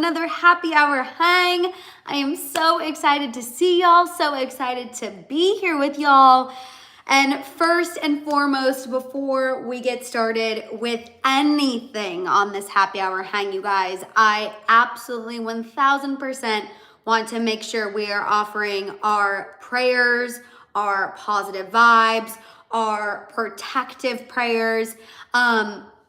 another happy hour hang. I am so excited to see y'all, so excited to be here with y'all. And first and foremost, before we get started with anything on this happy hour hang, you guys, I absolutely 1000% want to make sure we are offering our prayers, our positive vibes, our protective prayers,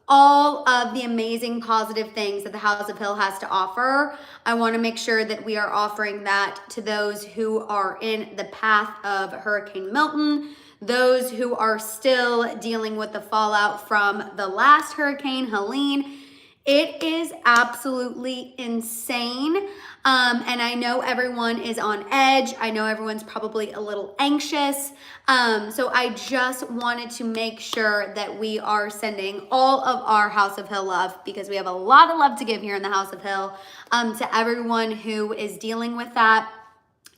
all of the amazing positive things that the House of Hill has to offer. I want to make sure that we are offering that to those who are in the path of Hurricane Milton, those who are still dealing with the fallout from the last hurricane, Helene. It is absolutely insane. And I know everyone is on edge. I know everyone's probably a little anxious. So I just wanted to make sure that we are sending all of our House of Hill love, because we have a lot of love to give here in the House of Hill, to everyone who is dealing with that.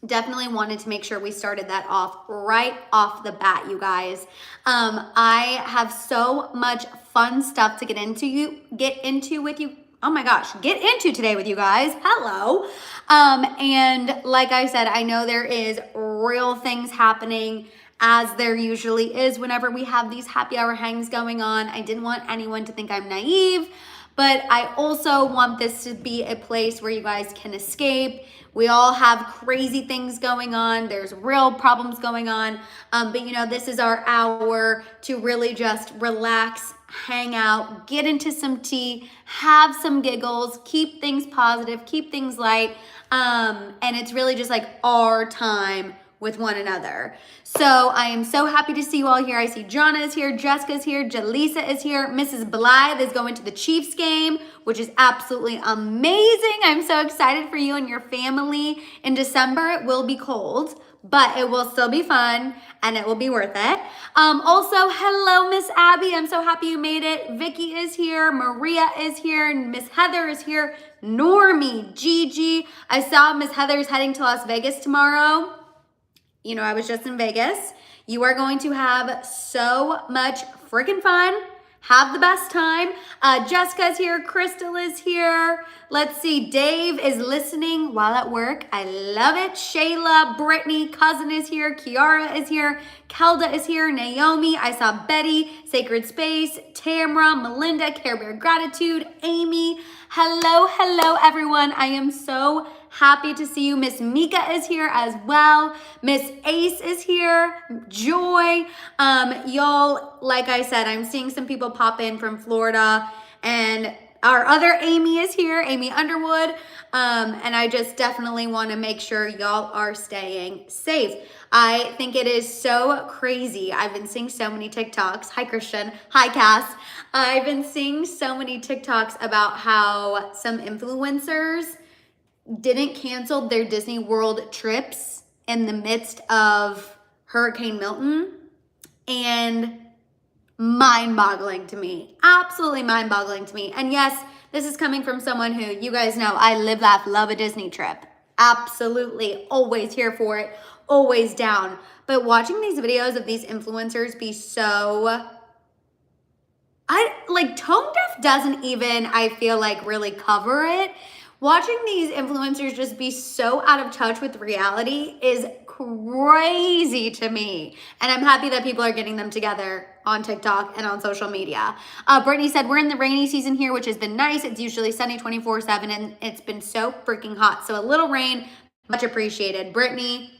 Definitely wanted to make sure we started that off right off the bat, you guys. I have so much fun stuff to get into with you. Oh my gosh, get into today with you guys. Hello. And like I said, I know there is real things happening, as there usually is whenever we have these happy hour hangs going on. I didn't want anyone to think I'm naive, but I also want this to be a place where you guys can escape. We all have crazy things going on. There's real problems going on. But you know, this is our hour to really just relax, hang out, get into some tea, have some giggles, keep things positive, keep things light. And it's really just like our time with one another. So I am so happy to see you all here. I see Jonna is here, Jessica's here, Jaleesa is here, Mrs. Blythe is going to the Chiefs game, which is absolutely amazing. I'm so excited for you and your family. In December, it will be cold, but it will still be fun and it will be worth it. Also, hello, Miss Abby. I'm so happy you made it. Vicky is here, Maria is here, Miss Heather is here, Normie, Gigi. I saw Miss Heather's heading to Las Vegas tomorrow. You know, I was just in Vegas. You are going to have so much freaking fun. Have the best time. Jessica's here. Crystal is here. Let's see. Dave is listening while at work. I love it. Shayla, Brittany, cousin is here. Kiara is here. Kelda is here. Naomi. I saw Betty, Sacred Space, Tamra, Melinda, Care Bear Gratitude, Amy. Hello, everyone. I am so happy to see you. Miss Mika is here as well. Miss Ace is here. Joy. Y'all, like I said, I'm seeing some people pop in from Florida, and our other Amy is here, Amy Underwood. And I just definitely want to make sure y'all are staying safe. I think it is so crazy. I've been seeing so many TikToks. Hi, Christian. Hi, Cass. I've been seeing so many TikToks about how some influencers didn't cancel their Disney World trips in the midst of Hurricane Milton, and mind-boggling to me. Absolutely mind-boggling to me. And yes, this is coming from someone who, you guys know, I live, laugh, love a Disney trip. Absolutely. Always here for it. Always down. But watching these videos of these influencers be so... Tone Deaf doesn't even, I feel like, really cover it. Watching these influencers just be so out of touch with reality is crazy to me. And I'm happy that people are getting them together on TikTok and on social media. Brittany said, we're in the rainy season here, which has been nice. It's usually sunny 24/7, and it's been so freaking hot. So a little rain, much appreciated. Brittany,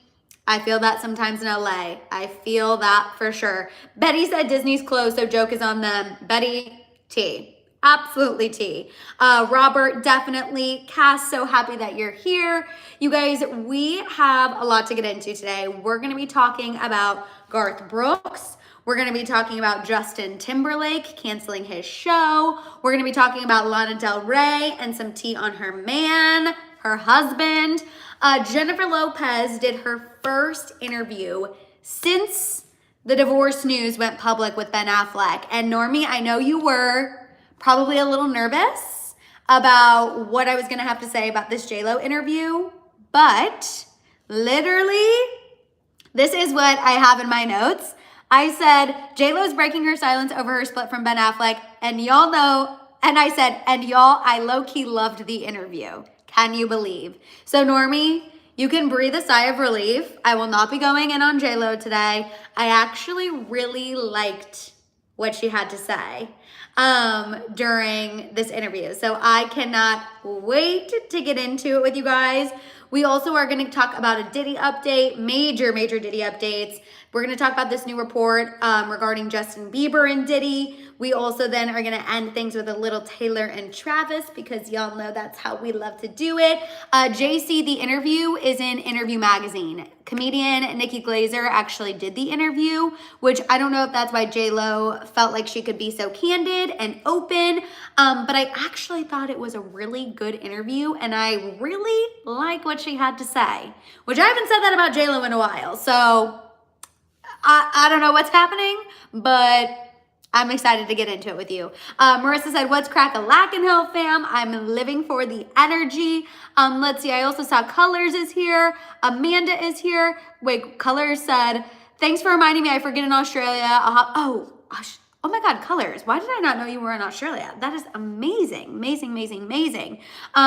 I feel that sometimes in LA. I feel that for sure. Betty said Disney's closed, so joke is on them. Betty, T. Absolutely tea. Robert, definitely. Cass, so happy that you're here. You guys, we have a lot to get into today. We're going to be talking about Garth Brooks. We're going to be talking about Justin Timberlake canceling his show. We're going to be talking about Lana Del Rey and some tea on her man, her husband. Jennifer Lopez did her first interview since the divorce news went public with Ben Affleck. And Normie, I know you were probably a little nervous about what I was going to have to say about this JLo interview, but literally, this is what I have in my notes. I said, JLo is breaking her silence over her split from Ben Affleck, and y'all know and I said, and y'all, I low-key loved the interview. Can you believe? So Normie, you can breathe a sigh of relief. I will not be going in on JLo today. I actually really liked what she had to say during this interview. So I cannot wait to get into it with you guys. We also are going to talk about a Diddy update, major Diddy updates. We're going to talk about this new report regarding Justin Bieber and Diddy. We also then are going to end things with a little Taylor and Travis because y'all know that's how we love to do it. JC, the interview is in Interview Magazine. Comedian Nikki Glazer actually did the interview, which I don't know if that's why JLo felt like she could be so candid and open, but I actually thought it was a really good interview and I really like what she had to say, which I haven't said that about JLo in a while. So I don't know what's happening, but I'm excited to get into it with you. Marissa said, what's crack-a-lackin' Hill fam? I'm living for the energy. Let's see, I also saw Colors is here. Amanda is here. Wait, Colors said, thanks for reminding me, I forget in Australia. Oh my God, Colors. Why did I not know you were in Australia? That is amazing, amazing.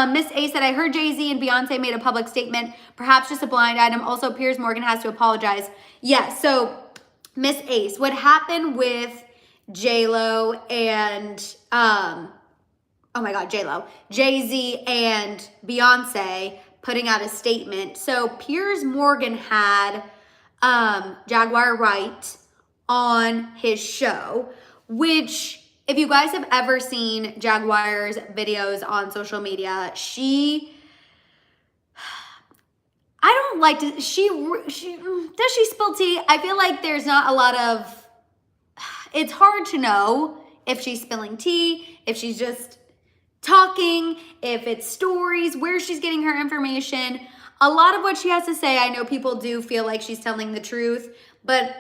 Miss A said, I heard Jay-Z and Beyonce made a public statement, perhaps just a blind item. Also, Piers Morgan has to apologize. Yes, so Miss Ace, what happened with JLo and, oh my God, JLo, Jay-Z and Beyonce putting out a statement. So Piers Morgan had Jaguar Wright on his show, which if you guys have ever seen Jaguar's videos on social media, I don't like to, does she spill tea? I feel like there's not a lot of, it's hard to know if she's spilling tea, if she's just talking, if it's stories, where she's getting her information. A lot of what she has to say, I know people do feel like she's telling the truth, but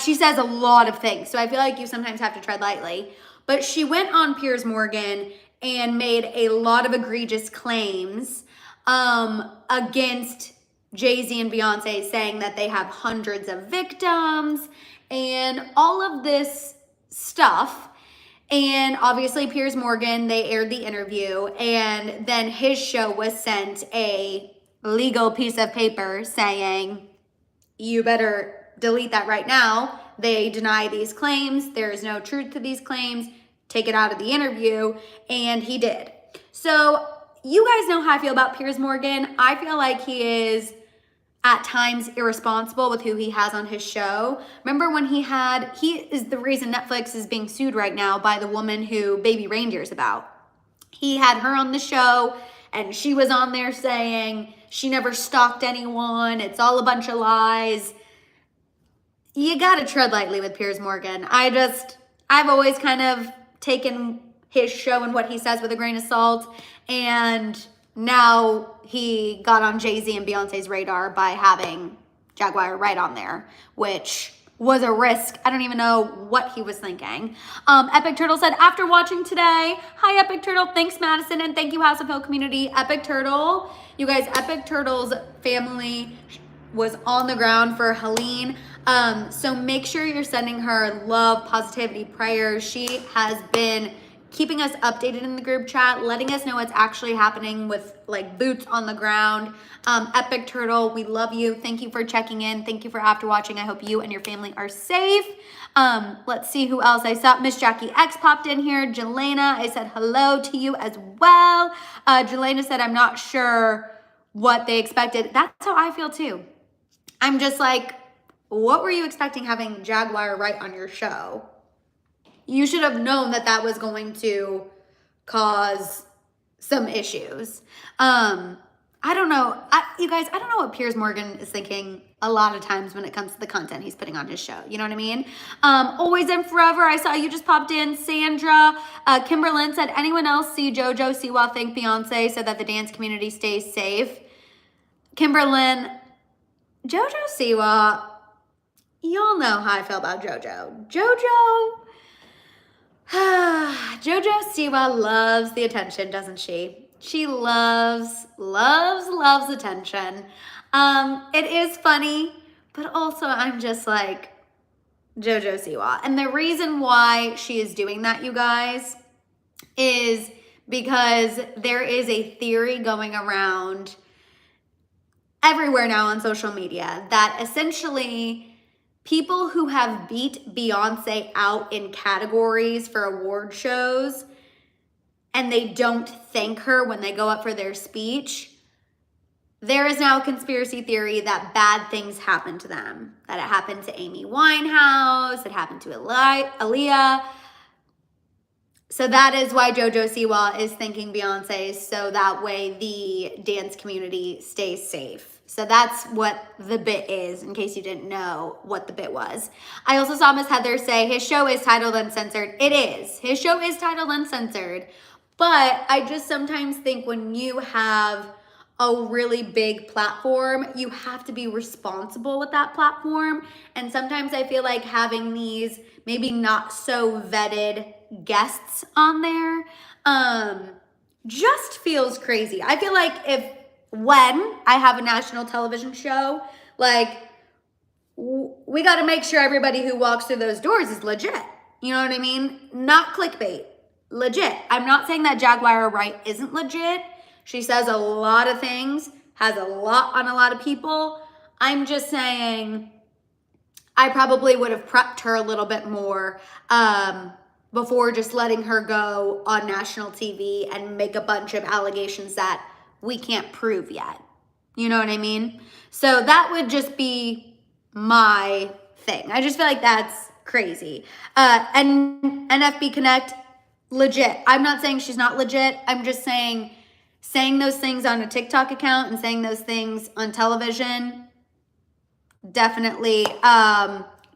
she says a lot of things. So I feel like you sometimes have to tread lightly. But she went on Piers Morgan and made a lot of egregious claims against Jay-Z and Beyonce, saying that they have hundreds of victims and all of this stuff. And obviously Piers Morgan, they aired the interview and then his show was sent a legal piece of paper saying, you better delete that right now. They deny these claims. There is no truth to these claims. Take it out of the interview. And he did. So you guys know how I feel about Piers Morgan. I feel like he is at times irresponsible with who he has on his show. Remember when he is the reason Netflix is being sued right now by the woman who Baby Reindeer's about. He had her on the show and she was on there saying she never stalked anyone. It's all a bunch of lies. You gotta tread lightly with Piers Morgan. I've always kind of taken his show and what he says with a grain of salt, and now he got on Jay-Z and Beyonce's radar by having Jaguar Wright on there, which was a risk. I don't even know what he was thinking. Epic Turtle said, after watching today, hi Epic Turtle, thanks Madison, and thank you House of Hill community. Epic Turtle, you guys, Epic Turtle's family was on the ground for Helene. So make sure you're sending her love, positivity, prayers. She has been keeping us updated in the group chat, letting us know what's actually happening with like boots on the ground. Epic Turtle, we love you. Thank you for checking in. Thank you for after watching. I hope you and your family are safe. Let's see who else I saw. Miss Jackie X popped in here. Jelena, I said hello to you as well. Jelena said, I'm not sure what they expected. That's how I feel too. I'm just like, what were you expecting having Jaguar Wright on your show? You should have known that that was going to cause some issues. I don't know. You guys, I don't know what Piers Morgan is thinking a lot of times when it comes to the content he's putting on his show. You know what I mean? Always and Forever, I saw you just popped in. Sandra, Kimberlyn said, anyone else see JoJo, Siwa, thank Beyonce, said that the dance community stays safe. Kimberlyn, JoJo, Siwa, y'all know how I feel about JoJo. JoJo Siwa loves the attention, doesn't she? She loves attention. It is funny, but also I'm just like, JoJo Siwa. And the reason why she is doing that, you guys, is because there is a theory going around everywhere now on social media that essentially people who have beat Beyonce out in categories for award shows and they don't thank her when they go up for their speech, there is now a conspiracy theory that bad things happen to them. That it happened to Amy Winehouse, it happened to Aaliyah. So that is why JoJo Siwa is thanking Beyonce, so that way the dance community stays safe. So that's what the bit is, in case you didn't know what the bit was. I also saw Miss Heather say his show is titled Uncensored. It is. His show is titled Uncensored. But I just sometimes think when you have a really big platform, you have to be responsible with that platform. And sometimes I feel like having these maybe not so vetted guests on there just feels crazy. I feel like when I have a national television show, like we got to make sure everybody who walks through those doors is legit. You know what I mean? Not clickbait. Legit. I'm not saying that Jaguar Wright isn't legit. She says a lot of things, has a lot on a lot of people. I'm just saying I probably would have prepped her a little bit more before just letting her go on national TV and make a bunch of allegations that we can't prove yet. You know what I mean? So that would just be my thing. I just feel like that's crazy. And NFB Connect, legit. I'm not saying she's not legit. I'm just saying those things on a TikTok account and saying those things on television, definitely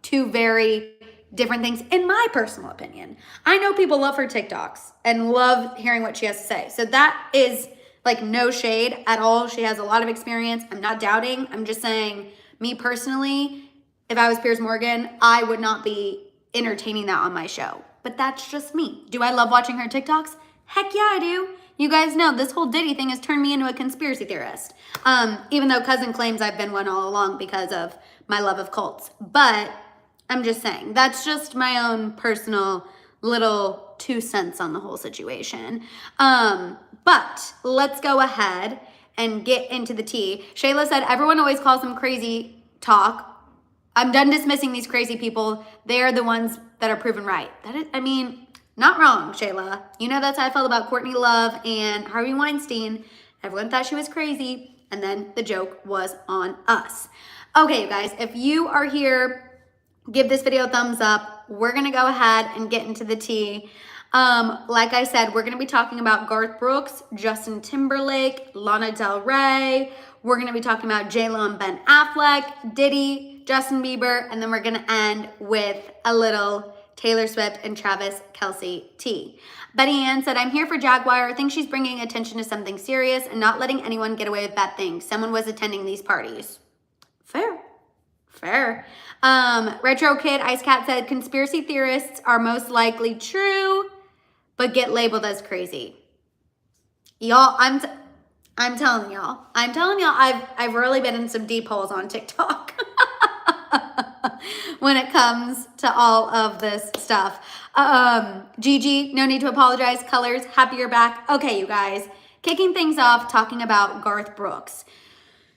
two very different things in my personal opinion. I know people love her TikToks and love hearing what she has to say. So that is like no shade at all. She has a lot of experience. I'm not doubting. I'm just saying, me personally, if I was Piers Morgan, I would not be entertaining that on my show. But that's just me. Do I love watching her TikToks? Heck yeah, I do. You guys know this whole Diddy thing has turned me into a conspiracy theorist. Even though Cousin claims I've been one all along because of my love of cults. But I'm just saying, that's just my own personal little 2 cents on the whole situation. But let's go ahead and get into the tea. Shayla said, everyone always calls them crazy talk. I'm done dismissing these crazy people. They are the ones that are proven right. That is, I mean, not wrong, Shayla. You know that's how I felt about Courtney Love and Harvey Weinstein. Everyone thought she was crazy, and then the joke was on us. Okay, you guys, if you are here, give this video a thumbs up. We're gonna go ahead and get into the tea. Like I said, we're gonna be talking about Garth Brooks, Justin Timberlake, Lana Del Rey. We're gonna be talking about JLo and Ben Affleck, Diddy, Justin Bieber, and then we're gonna end with a little Taylor Swift and Travis Kelce tea. Betty Ann said, I'm here for Jaguar. I think she's bringing attention to something serious and not letting anyone get away with bad things. Someone was attending these parties. Fair. Retro Kid Ice Cat said, conspiracy theorists are most likely true, but get labeled as crazy. Y'all, I'm telling y'all, I've really been in some deep holes on TikTok when it comes to all of this stuff. Gigi, no need to apologize. Colors, happy you're back. Okay, you guys, kicking things off, talking about Garth Brooks.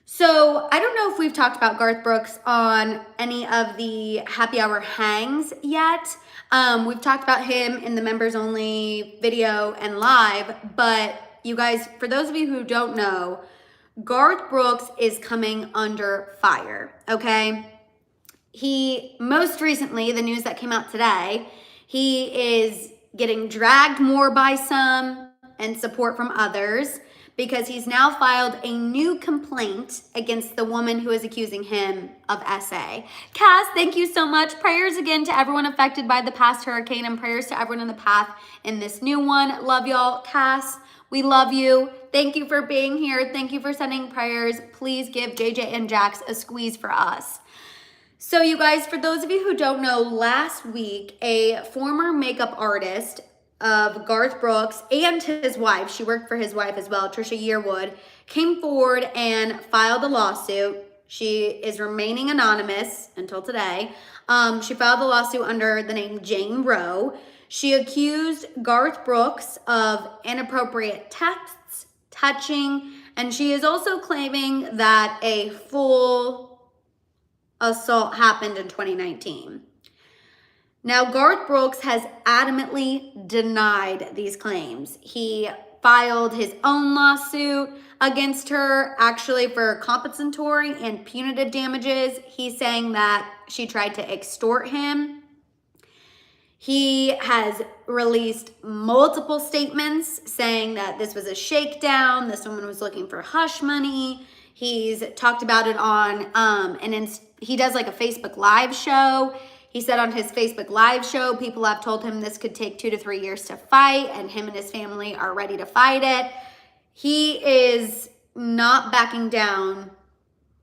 So I don't know if we've talked about Garth Brooks on any of the happy hour hangs yet. We've talked about him in the members only video and live, but you guys, for those of you who don't know, Garth Brooks is coming under fire, okay? He, most recently, the news that came out today, he is getting dragged more by some and support from others because he's now filed a new complaint against the woman who is accusing him of SA. Cass, thank you so much. Prayers again to everyone affected by the past hurricane and prayers to everyone in the path in this new one. Love y'all. Cass, we love you. Thank you for being here. Thank you for sending prayers. Please give JJ and Jax a squeeze for us. So you guys, for those of you who don't know, last week, a former makeup artist of Garth Brooks and his wife, she worked for his wife as well, Trisha Yearwood, came forward and filed a lawsuit. She is remaining anonymous until today. She filed the lawsuit under the name Jane Roe. She accused Garth Brooks of inappropriate texts, touching, and she is also claiming that a full assault happened in 2019. Now, Garth Brooks has adamantly denied these claims. He filed his own lawsuit against her, actually for compensatory and punitive damages. He's saying that she tried to extort him. He has released multiple statements saying that this was a shakedown, this woman was looking for hush money. He's talked about it on, he does like a Facebook Live show. He said on his Facebook Live show, people have told him this could take 2 to 3 years to fight, and him and his family are ready to fight it. He is not backing down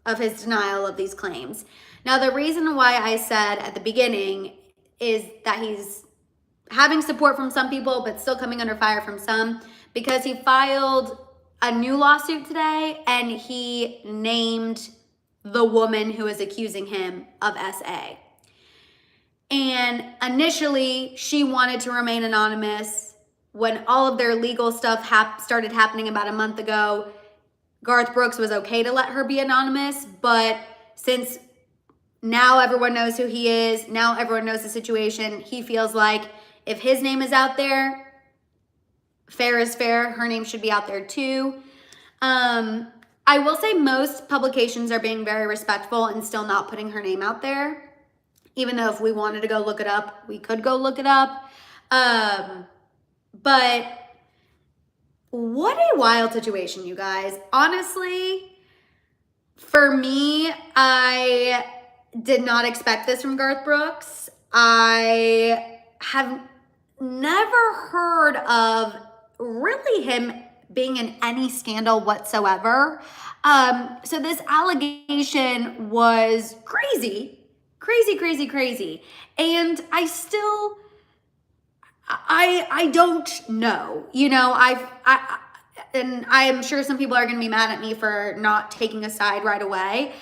of his denial of these claims. Now, the reason why I said at the beginning is that he's having support from some people, but still coming under fire from some, because he filed a new lawsuit today, and he named the woman who is accusing him of SA. And initially, she wanted to remain anonymous. When all of their legal stuff started happening about a month ago, Garth Brooks was okay to let her be anonymous. But since now everyone knows who he is, now everyone knows the situation, he feels like if his name is out there, fair is fair. Her name should be out there too. I will say most publications are being very respectful and still not putting her name out there. Even though if we wanted to go look it up, we could go look it up. But what a wild situation, you guys. Honestly, for me, I did not expect this from Garth Brooks. I have never heard of really him being in any scandal whatsoever. So this allegation was crazy. Crazy. And I still, I don't know. You know, and I am sure some people are going to be mad at me for not taking a side right away.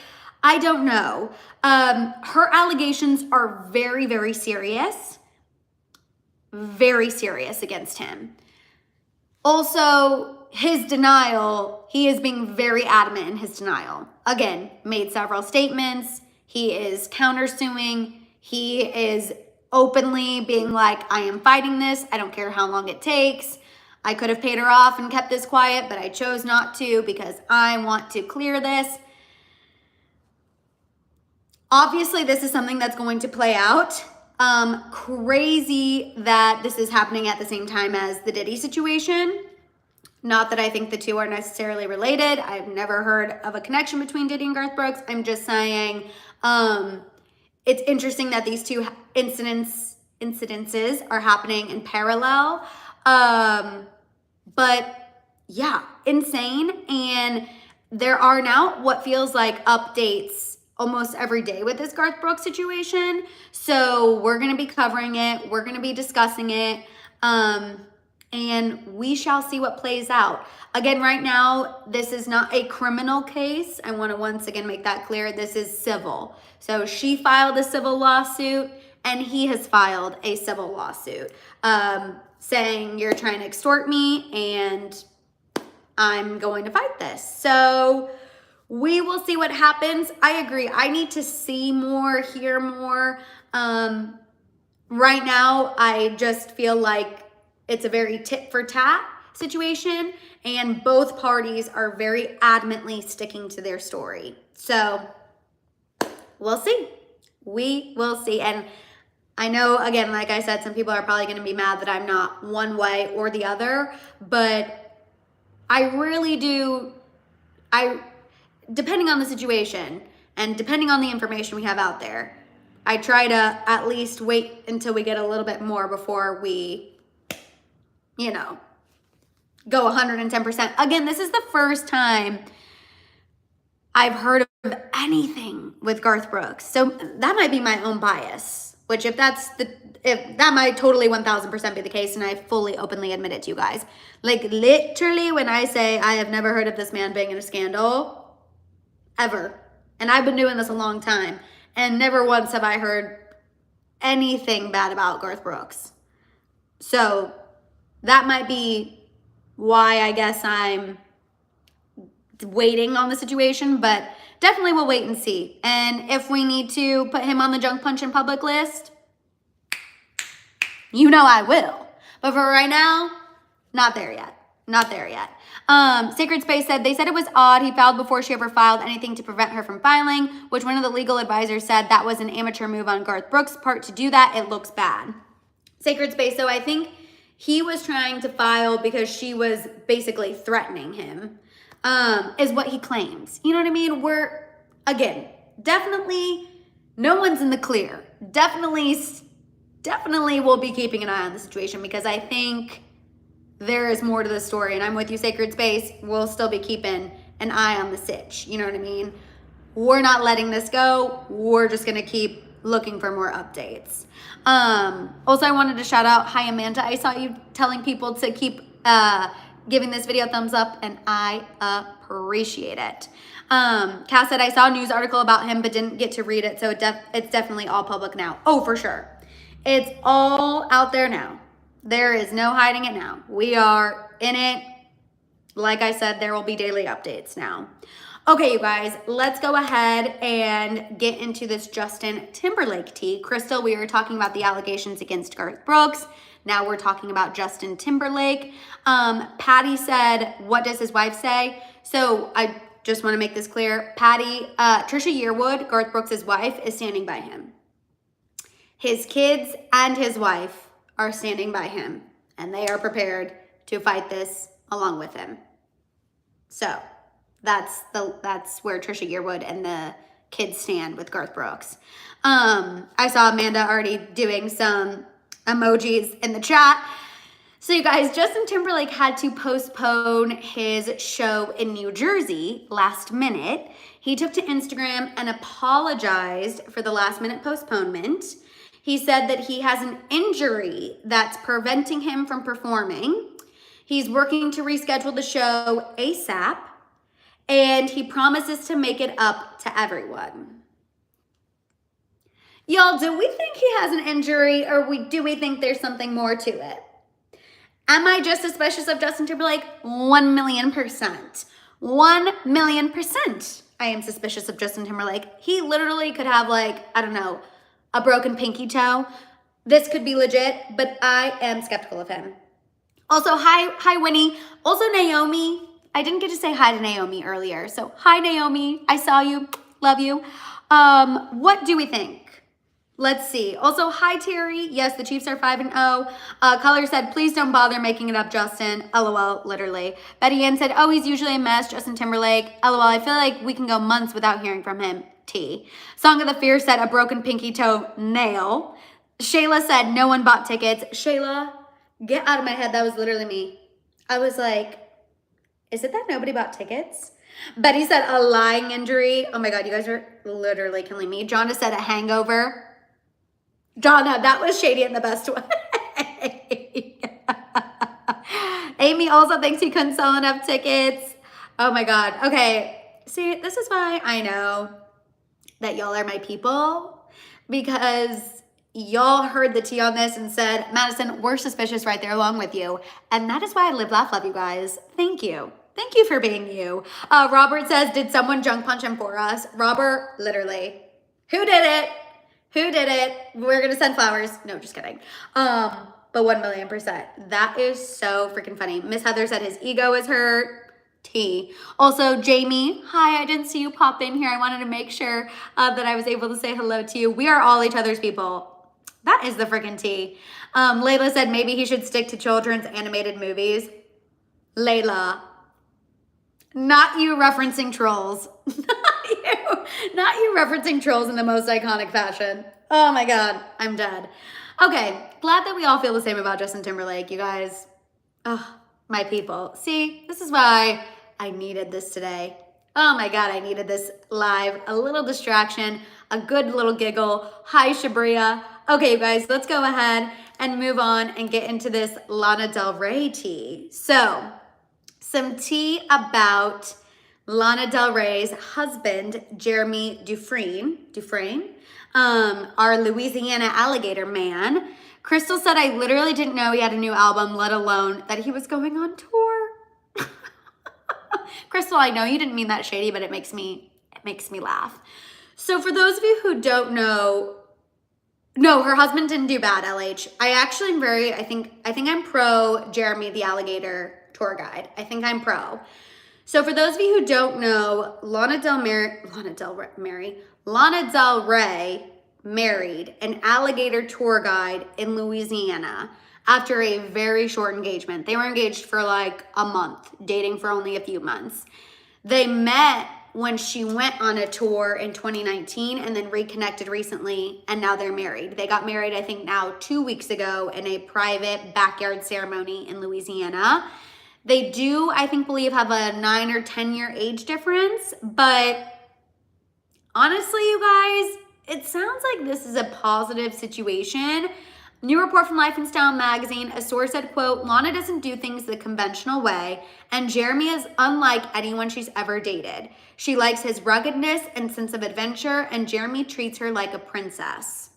I don't know. Her allegations are very, very serious. Very serious against him. Also, his denial, he is being very adamant in his denial. Again, made several statements. He is countersuing. He is openly being like, I am fighting this. I don't care how long it takes. I could have paid her off and kept this quiet, but I chose not to because I want to clear this. Obviously, this is something that's going to play out. Crazy that this is happening at the same time as the Diddy situation. Not that I think the two are necessarily related. I've never heard of a connection between Diddy and Garth Brooks. I'm just saying it's interesting that these two incidences are happening in parallel. But yeah, insane. And there are now what feels like updates almost every day with this Garth Brooks situation. So we're going to be covering it. We're going to be discussing it. And we shall see what plays out. Again, right now, this is not a criminal case. I want to once again make that clear. This is civil. So she filed a civil lawsuit and he has filed a civil lawsuit saying you're trying to extort me and I'm going to fight this. So we will see what happens. I agree. I need to see more, hear more. Right now, I just feel like it's a very tit for tat situation and both parties are very adamantly sticking to their story. So we'll see. We will see. And I know, again, like I said, some people are probably going to be mad that I'm not one way or the other, but I really do, depending on the situation and depending on the information we have out there, I try to at least wait until we get a little bit more before we, you know, go 110%. Again, this is the first time I've heard of anything with Garth Brooks. So that might be my own bias, which if that might totally 1000% be the case, and I fully openly admit it to you guys. Like literally when I say I have never heard of this man being in a scandal, ever. And I've been doing this a long time, and never once have I heard anything bad about Garth Brooks. So that might be why I guess I'm waiting on the situation, but definitely we'll wait and see. And if we need to put him on the junk punch in public list, you know I will. But for right now, not there yet. Not there yet. Sacred Space said, they said it was odd he filed before she ever filed anything to prevent her from filing, which one of the legal advisors said that was an amateur move on Garth Brooks' part to do that. It looks bad. Sacred Space, so I think he was trying to file because she was basically threatening him, is what he claims. You know what I mean? We're, again, definitely, no one's in the clear. Definitely we'll be keeping an eye on the situation because I think there is more to the story, and I'm with you, Sacred Space. We'll still be keeping an eye on the sitch. You know what I mean? We're not letting this go. We're just gonna keep looking for more updates. Also, I wanted to shout out, hi Amanda. I saw you telling people to keep giving this video a thumbs up, and I appreciate it. Cass said, I saw a news article about him, but didn't get to read it, so it's definitely all public now. Oh, for sure. It's all out there now. There is no hiding it now. We are in it. Like I said, there will be daily updates now. Okay, you guys, let's go ahead and get into this Justin Timberlake tea. Crystal, we were talking about the allegations against Garth Brooks. Now we're talking about Justin Timberlake. Patty said, what does his wife say? So I just want to make this clear. Patty, Trisha Yearwood, Garth Brooks' wife, is standing by him. His kids and his wife are standing by him, and they are prepared to fight this along with him. So that's where Trisha Yearwood and the kids stand with Garth Brooks. I saw Amanda already doing some emojis in the chat. So you guys, Justin Timberlake had to postpone his show in New Jersey last minute. He took to Instagram and apologized for the last minute postponement. He said that he has an injury that's preventing him from performing. He's working to reschedule the show ASAP, and he promises to make it up to everyone. Y'all, do we think he has an injury, or do we think there's something more to it? Am I just suspicious of Justin Timberlake? 1,000,000%. 1,000,000%. I am suspicious of Justin Timberlake. He literally could have, like, I don't know, a broken pinky toe. This could be legit, but I am skeptical of him. Also, hi Winnie. Also Naomi. I didn't get to say hi to Naomi earlier. So hi Naomi, I saw you, love you. What do we think? Let's see. Also, hi Terry. Yes, the Chiefs are 5-0. Color said, please don't bother making it up, Justin. LOL, literally. Betty Ann said, oh, he's usually a mess, Justin Timberlake. LOL, I feel like we can go months without hearing from him. T. Song of the Fear said, a broken pinky toe, nail. Shayla said, no one bought tickets. Shayla, get out of my head. That was literally me. I was like, is it that nobody bought tickets? Betty said, a lying injury. Oh my God, you guys are literally killing me. Jonna said, a hangover. Jonna, that was shady in the best way. Amy also thinks he couldn't sell enough tickets. Oh my God. Okay. See, this is why I know that y'all are my people, because y'all heard the tea on this and said, Madison, we're suspicious right there along with you. And that is why I live, laugh, love you guys. Thank you. Thank you for being you. Robert says, did someone junk punch him for us? Robert, literally. Who did it? Who did it? We're going to send flowers. No, just kidding. But 1,000,000%. That is so freaking funny. Miss Heather said his ego is hurt. T. Also, Jamie, hi, I didn't see you pop in here. I wanted to make sure that I was able to say hello to you. We are all each other's people. That is the freaking tea. Layla said maybe he should stick to children's animated movies. Layla, not you referencing Trolls. Not you referencing Trolls in the most iconic fashion. Oh my God, I'm dead. Okay, glad that we all feel the same about Justin Timberlake, you guys. Oh, my people. See, this is why I needed this today. Oh my God, I needed this live. A little distraction, a good little giggle. Hi, Shabria. Okay, you guys, let's go ahead and move on and get into this Lana Del Rey tea. So, some tea about Lana Del Rey's husband, Jeremy Dufresne, our Louisiana alligator man, Crystal said, I literally didn't know he had a new album, let alone that he was going on tour. Crystal, I know you didn't mean that shady, but it makes me laugh. So for those of you who don't know, no, her husband didn't do bad, LH. I actually am I think I'm pro Jeremy the Alligator tour guide. I think I'm pro. So for those of you who don't know, Lana Del Rey married an alligator tour guide in Louisiana after a very short engagement. They were engaged for like a month, dating for only a few months. They met when she went on a tour in 2019 and then reconnected recently, and now they're married. They got married, I think now 2 weeks ago in a private backyard ceremony in Louisiana. They do, I think, have a 9 or 10 year age difference, but honestly, you guys, it sounds like this is a positive situation. New report from Life and Style magazine, a source said, quote, Lana doesn't do things the conventional way, and Jeremy is unlike anyone she's ever dated. She likes his ruggedness and sense of adventure, and Jeremy treats her like a princess.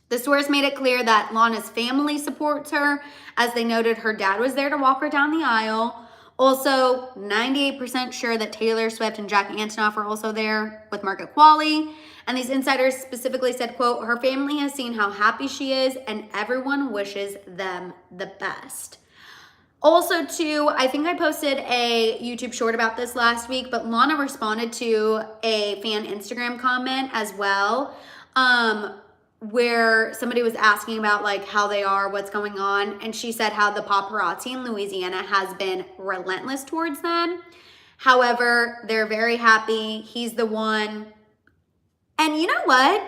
The source made it clear that Lana's family supports her, as they noted her dad was there to walk her down the aisle. Also, 98% sure that Taylor Swift and Jack Antonoff are also there with Margaret Qualley. And these insiders specifically said, quote, her family has seen how happy she is and everyone wishes them the best. Also, too, I think I posted a YouTube short about this last week, but Lana responded to a fan Instagram comment as well, where somebody was asking about like how they are, what's going on. And she said how the paparazzi in Louisiana has been relentless towards them. However, they're very happy. He's the one. And you know what?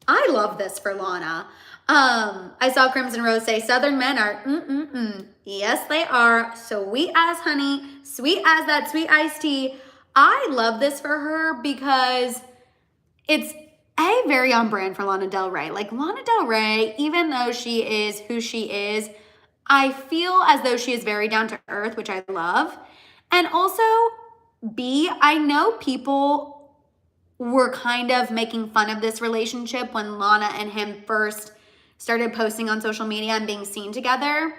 I love this for Lana. I saw Crimson Rose say, Southern men are, Yes, they are. Sweet as honey, sweet as that sweet iced tea. I love this for her because it's very on brand for Lana Del Rey. Like Lana Del Rey, even though she is who she is, I feel as though she is very down to earth, which I love. And also, I know people were kind of making fun of this relationship when Lana and him first started posting on social media and being seen together.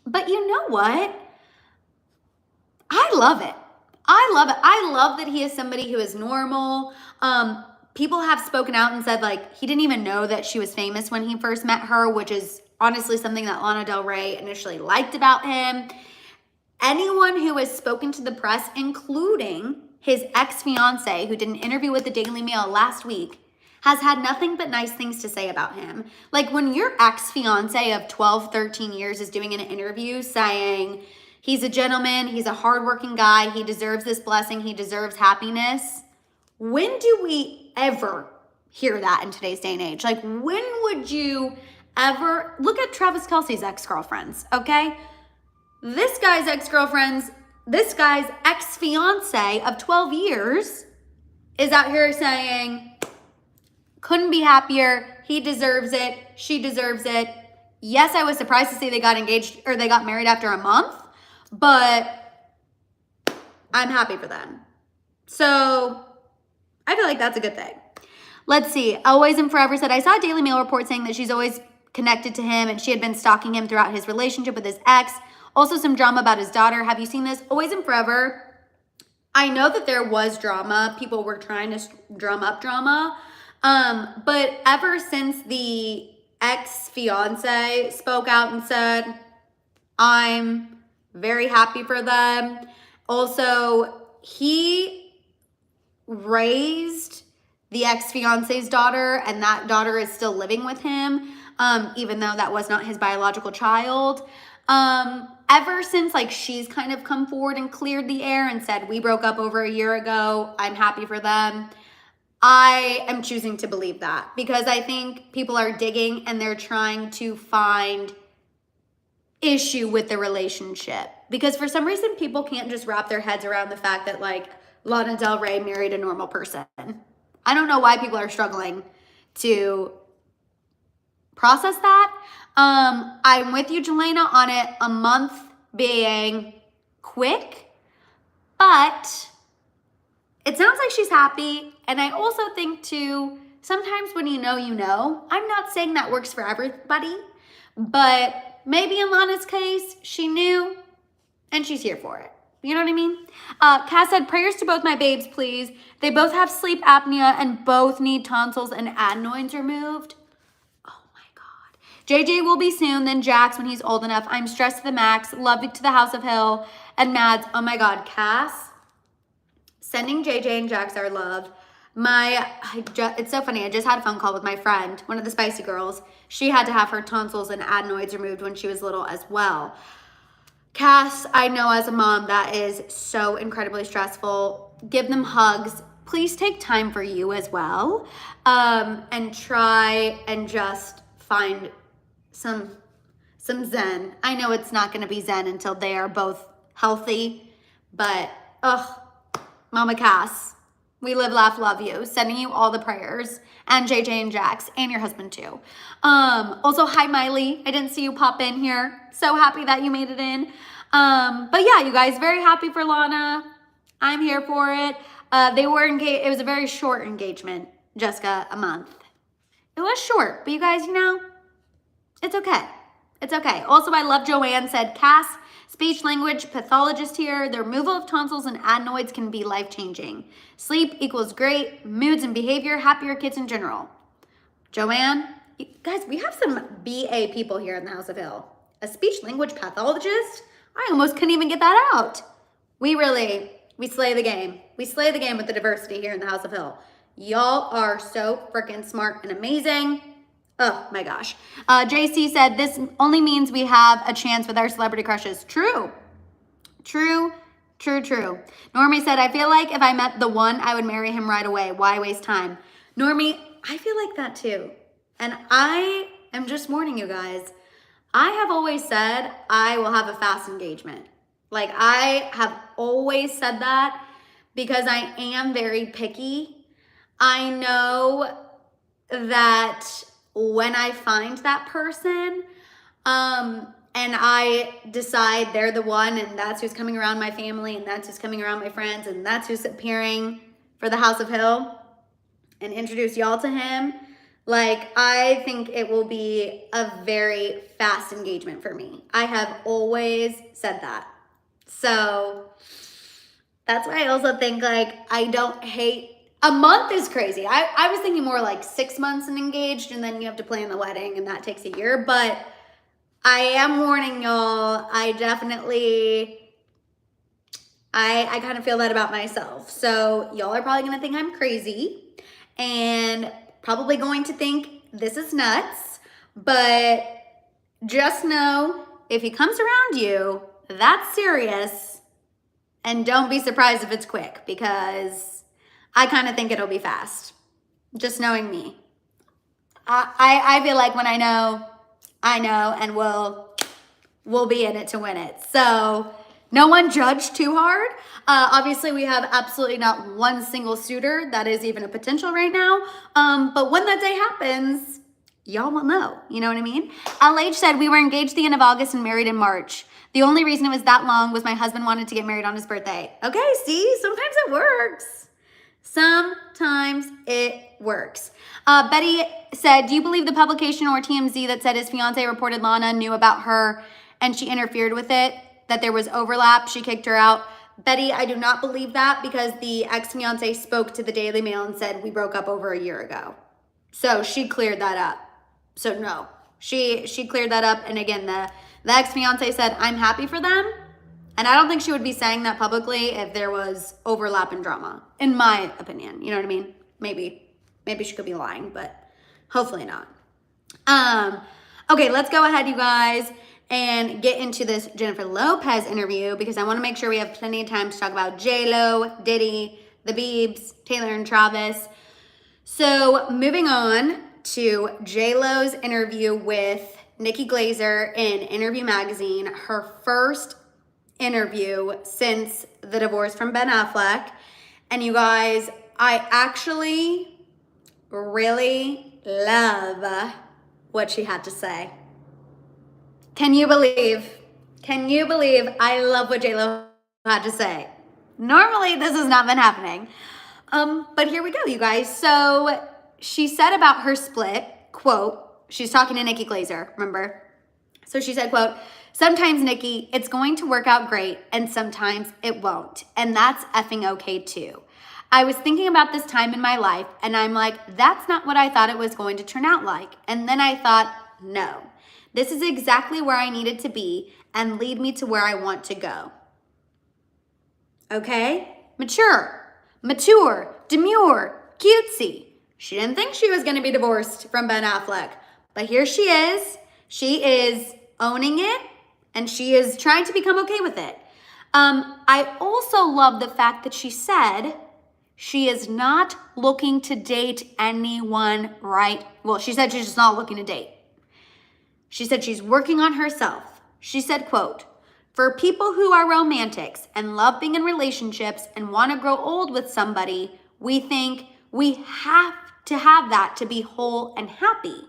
But you know what? I love it. I love it. I love that he is somebody who is normal. People have spoken out and said like he didn't even know that she was famous when he first met her, which is honestly something that Lana Del Rey initially liked about him. Anyone who has spoken to the press, including his ex-fiance, who did an interview with the Daily Mail last week, has had nothing but nice things to say about him. Like when your ex-fiance of 12, 13 years is doing an interview saying he's a gentleman, he's a hardworking guy, he deserves this blessing, he deserves happiness. When do we ever hear that in today's day and age? Like when would you ever, look at Travis Kelce's ex-girlfriends, okay? This guy's ex-fiance of 12 years is out here saying, couldn't be happier, he deserves it, she deserves it. Yes, I was surprised to see they got engaged or they got married after a month, but I'm happy for them. So I feel like that's a good thing. Let's see. Always and Forever said, I saw a Daily Mail report saying that she's always connected to him and she had been stalking him throughout his relationship with his ex. Also some drama about his daughter. Have you seen this? Always and Forever. I know that there was drama. People were trying to drum up drama. But ever since the ex-fiance spoke out and said, I'm very happy for them. Also, he raised the ex-fiance's daughter and that daughter is still living with him, even though that was not his biological child. Ever since like she's kind of come forward and cleared the air and said, we broke up over a year ago, I'm happy for them. I am choosing to believe that because I think people are digging and they're trying to find issue with the relationship. Because for some reason, people can't just wrap their heads around the fact that like Lana Del Rey married a normal person. I don't know why people are struggling to process that. I'm with you, Jelena, on it, a month being quick, but it sounds like she's happy. And I also think too Sometimes when you know. I'm not saying that works for everybody, but maybe in Lana's case, she knew and she's here for it. You know what I mean? Cass said, prayers to both my babes, please. They both have sleep apnea and both need tonsils and adenoids removed. Oh my God. JJ will be soon, then Jax when he's old enough. I'm stressed to the max. Love it to the House of Hill. And Mads, oh my God, Cass, sending JJ and Jax our love. It's so funny. I just had a phone call with my friend, one of the spicy girls. She had to have her tonsils and adenoids removed when she was little as well. Cass, I know as a mom, that is so incredibly stressful. Give them hugs. Please take time for you as well. And try and just find some zen. I know it's not going to be zen until they are both healthy, but Mama Cass, we live, laugh, love you. Sending you all the prayers. And JJ and Jax and your husband too. Also, hi Miley. I didn't see you pop in here. So happy that you made it in. But yeah, you guys, very happy for Lana. I'm here for it. They were engaged. It was a very short engagement, Jessica, a month. It was short, but you guys, it's okay. It's okay. Also, I love Joanne said, Cass, speech language pathologist here. The removal of tonsils and adenoids can be life-changing. Sleep equals great moods and behavior, happier kids in general. Joanne, guys, we have some BA people here in the House of Hill. A speech language pathologist? I almost couldn't even get that out. We slay the game. We slay the game with the diversity here in the House of Hill. Y'all are so freaking smart and amazing. Oh my gosh. JC said, this only means we have a chance with our celebrity crushes. True. Normie said, I feel like if I met the one, I would marry him right away. Why waste time? Normie, I feel like that too. And I am just warning you guys. I have always said I will have a fast engagement. Like, I have always said that because I am very picky. I know that when I find that person, and I decide they're the one, and that's who's coming around my family, and that's who's coming around my friends, and that's who's appearing for the House of Hill, and introduce y'all to him, like, I think it will be a very fast engagement for me. I have always said that. So that's why I also think, like, I don't hate, a month is crazy. I was thinking more like 6 months and engaged, and then you have to plan the wedding, and that takes a year, but I am warning y'all, I definitely, I kind of feel that about myself. So y'all are probably going to think I'm crazy and probably going to think this is nuts, but just know if he comes around you, that's serious, and don't be surprised if it's quick, because I kind of think it'll be fast. Just knowing me. I feel like when I know, and we'll be in it to win it. So no one judge too hard. Obviously, we have absolutely not one single suitor that is even a potential right now. But when that day happens, y'all will know. You know what I mean? LH said, we were engaged the end of August and married in March. The only reason it was that long was my husband wanted to get married on his birthday. Okay, see? Sometimes it works. Sometimes it works. Betty said, do you believe the publication or TMZ that said his fiance reported Lana knew about her and she interfered with it, that there was overlap, she kicked her out? Betty, I do not believe that, because the ex-fiance spoke to the Daily Mail and said we broke up over a year ago. So she cleared that up. So no, she cleared that up. And again, the ex-fiance said, I'm happy for them. And I don't think she would be saying that publicly if there was overlap and drama, in my opinion. You know what I mean? Maybe she could be lying, but hopefully not. Okay, let's go ahead, you guys, and get into this Jennifer Lopez interview, because I want to make sure we have plenty of time to talk about JLo, Diddy, the Biebs, Taylor and Travis. So moving on to JLo's interview with Nikki Glazer in Interview Magazine, her first interview since the divorce from Ben Affleck. And you guys, I actually really love what she had to say. Can you believe I love what JLo had to say? Normally this has not been happening. But here we go, you guys. So she said about her split, quote, she's talking to Nikki Glazer, remember? So she said, quote, sometimes, Nikki, it's going to work out great, and sometimes it won't. And that's effing okay too. I was thinking about this time in my life, and I'm like, that's not what I thought it was going to turn out like. And then I thought, no, this is exactly where I needed to be and lead me to where I want to go. Okay? Mature, demure, cutesy. She didn't think she was going to be divorced from Ben Affleck, but here she is. She is owning it, and she is trying to become okay with it. I also love the fact that she said she is not looking to date anyone right. Well, she said she's just not looking to date. She said she's working on herself. She said, quote, for people who are romantics and love being in relationships and want to grow old with somebody, we think we have to have that to be whole and happy.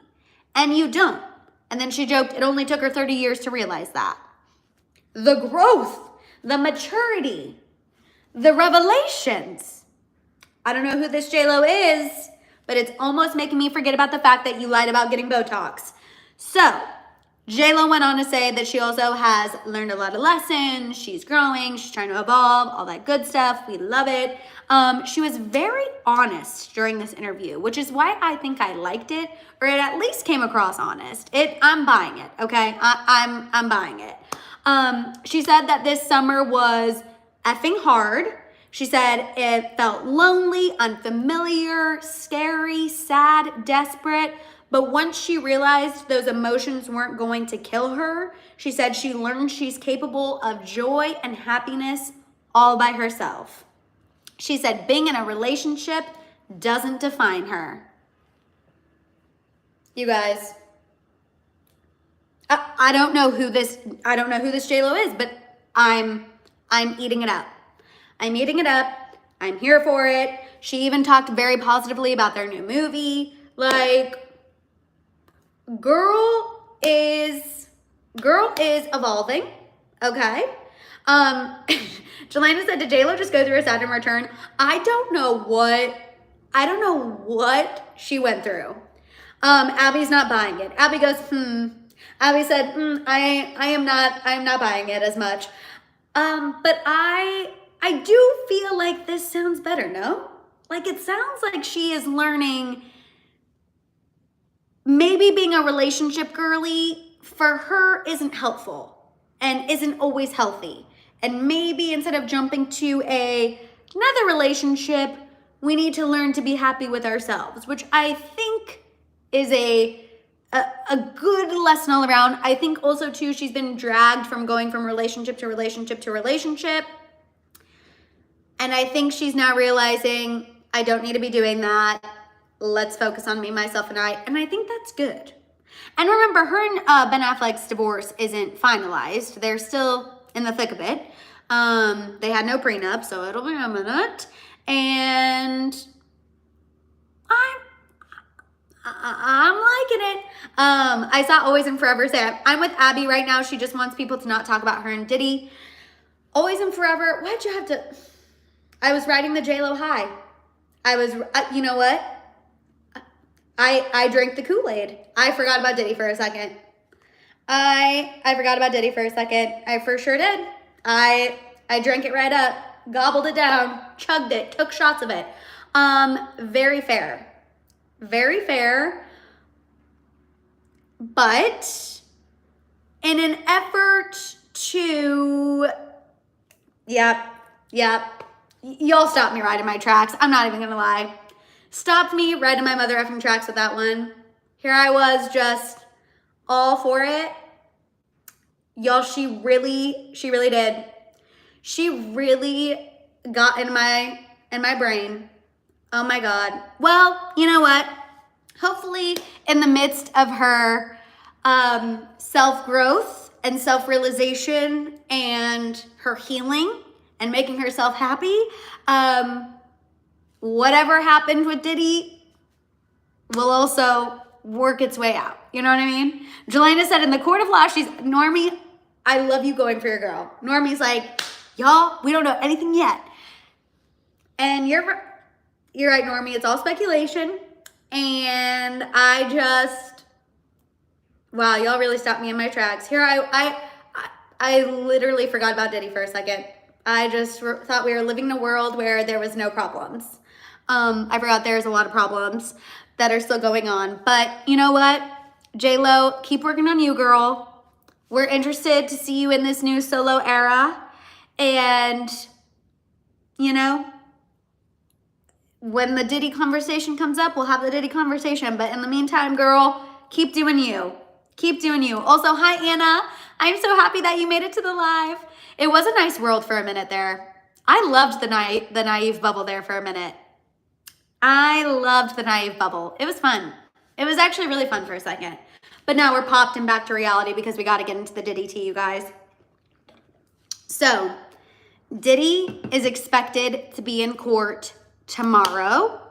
And you don't. And then she joked it only took her 30 years to realize that. The growth, the maturity, the revelations. I don't know who this JLo is, but it's almost making me forget about the fact that you lied about getting Botox. So, JLo went on to say that she also has learned a lot of lessons. She's growing, she's trying to evolve, all that good stuff. We love it. She was very honest during this interview, which is why I think I liked it, or it at least came across honest. I'm buying it, okay? I'm buying it. She said that this summer was effing hard. She said it felt lonely, unfamiliar, scary, sad, desperate. But once she realized those emotions weren't going to kill her, she said she learned she's capable of joy and happiness all by herself. She said being in a relationship doesn't define her. You guys, I don't know who this JLo is, but I'm eating it up. I'm eating it up. I'm here for it. She even talked very positively about their new movie. Like, girl is evolving, okay? Jelena said, did JLo just go through a Saturn return? I don't know what she went through. Abby's not buying it. Abby goes, Abby said, I am not buying it as much. But I do feel like this sounds better, no? Like, it sounds like she is learning maybe being a relationship girly for her isn't helpful and isn't always healthy. And maybe instead of jumping to another relationship, we need to learn to be happy with ourselves, which I think is a good lesson all around. I think also too, she's been dragged from going from relationship to relationship to relationship. And I think she's now realizing I don't need to be doing that. Let's focus on me, myself, and I. And I think that's good. And remember, her and Ben Affleck's divorce isn't finalized. They're still in the thick of it. They had no prenup, so it'll be a minute. And I'm liking it. I saw Always and Forever say, I'm with Abby right now. She just wants people to not talk about her and Diddy. Always and Forever, why'd you have to? I was riding the JLo high. You know what? I drank the Kool-Aid. I forgot about Diddy for a second. I forgot about Diddy for a second. I for sure did. I drank it right up, gobbled it down, chugged it, took shots of it. Very fair. Very fair. But in an effort to, yep. Y'all stopped me right in my tracks. I'm not even gonna lie. Stopped me right in my mother effing tracks with that one. Here I was just all for it. Y'all, she really did. She really got in my brain. Oh my God. Well, you know what? Hopefully in the midst of her self-growth and self-realization and her healing and making herself happy, whatever happened with Diddy will also work its way out. You know what I mean? Jelena said in the court of law, she's, Normie, I love you going for your girl. Normie's like, y'all, we don't know anything yet. And you're right, Normie, it's all speculation. And I just, wow, y'all really stopped me in my tracks. Here I literally forgot about Diddy for a second. I just thought we were living in a world where there was no problems. I forgot there's a lot of problems that are still going on. But you know what? JLo, keep working on you, girl. We're interested to see you in this new solo era. And, you know, when the Diddy conversation comes up, we'll have the Diddy conversation. But in the meantime, girl, keep doing you. Keep doing you. Also, hi, Anna. I'm so happy that you made it to the live. It was a nice world for a minute there. I loved the naive bubble there for a minute. I loved the naive bubble. It was fun. It was actually really fun for a second. But now we're popped and back to reality because we got to get into the Diddy tea, you guys. So, Diddy is expected to be in court tomorrow.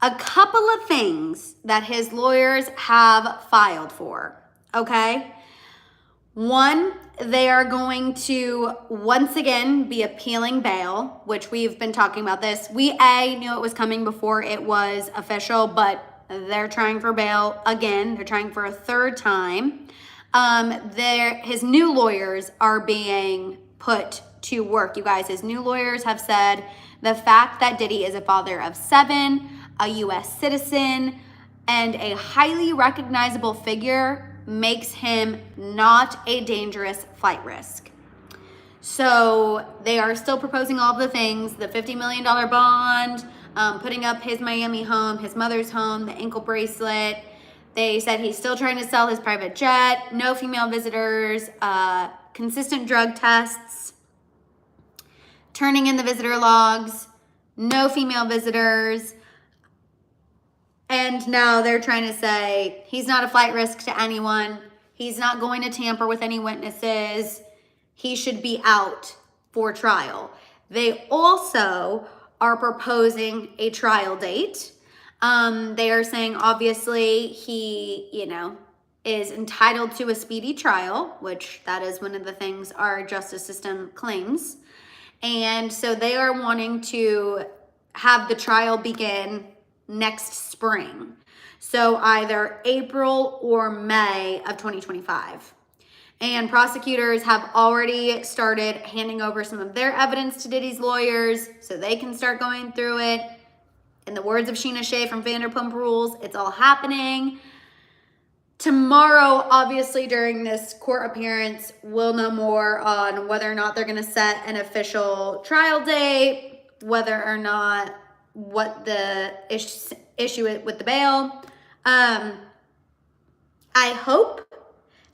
A couple of things that his lawyers have filed for, okay? One, they are going to once again be appealing bail, which we've been talking about this. We knew it was coming before it was official, but they're trying for bail again. They're trying for a third time. His new lawyers are being put to work, you guys. His new lawyers have said the fact that Diddy is a father of 7, a U.S. citizen, and a highly recognizable figure makes him not a dangerous flight risk. So they are still proposing all of the things, the $50 million bond, putting up his Miami home, his mother's home, the ankle bracelet. They said he's still trying to sell his private jet, no female visitors, consistent drug tests, turning in the visitor logs, no female visitors. And now they're trying to say he's not a flight risk to anyone. He's not going to tamper with any witnesses. He should be out for trial. They also are proposing a trial date. They are saying obviously he, is entitled to a speedy trial, which that is one of the things our justice system claims. And so they are wanting to have the trial begin next spring. So either April or May of 2025. And prosecutors have already started handing over some of their evidence to Diddy's lawyers so they can start going through it. In the words of Sheena Shea from Vanderpump Rules, it's all happening. Tomorrow, obviously, during this court appearance, we'll know more on whether or not they're going to set an official trial date, whether or not what the issue with the bail. I hope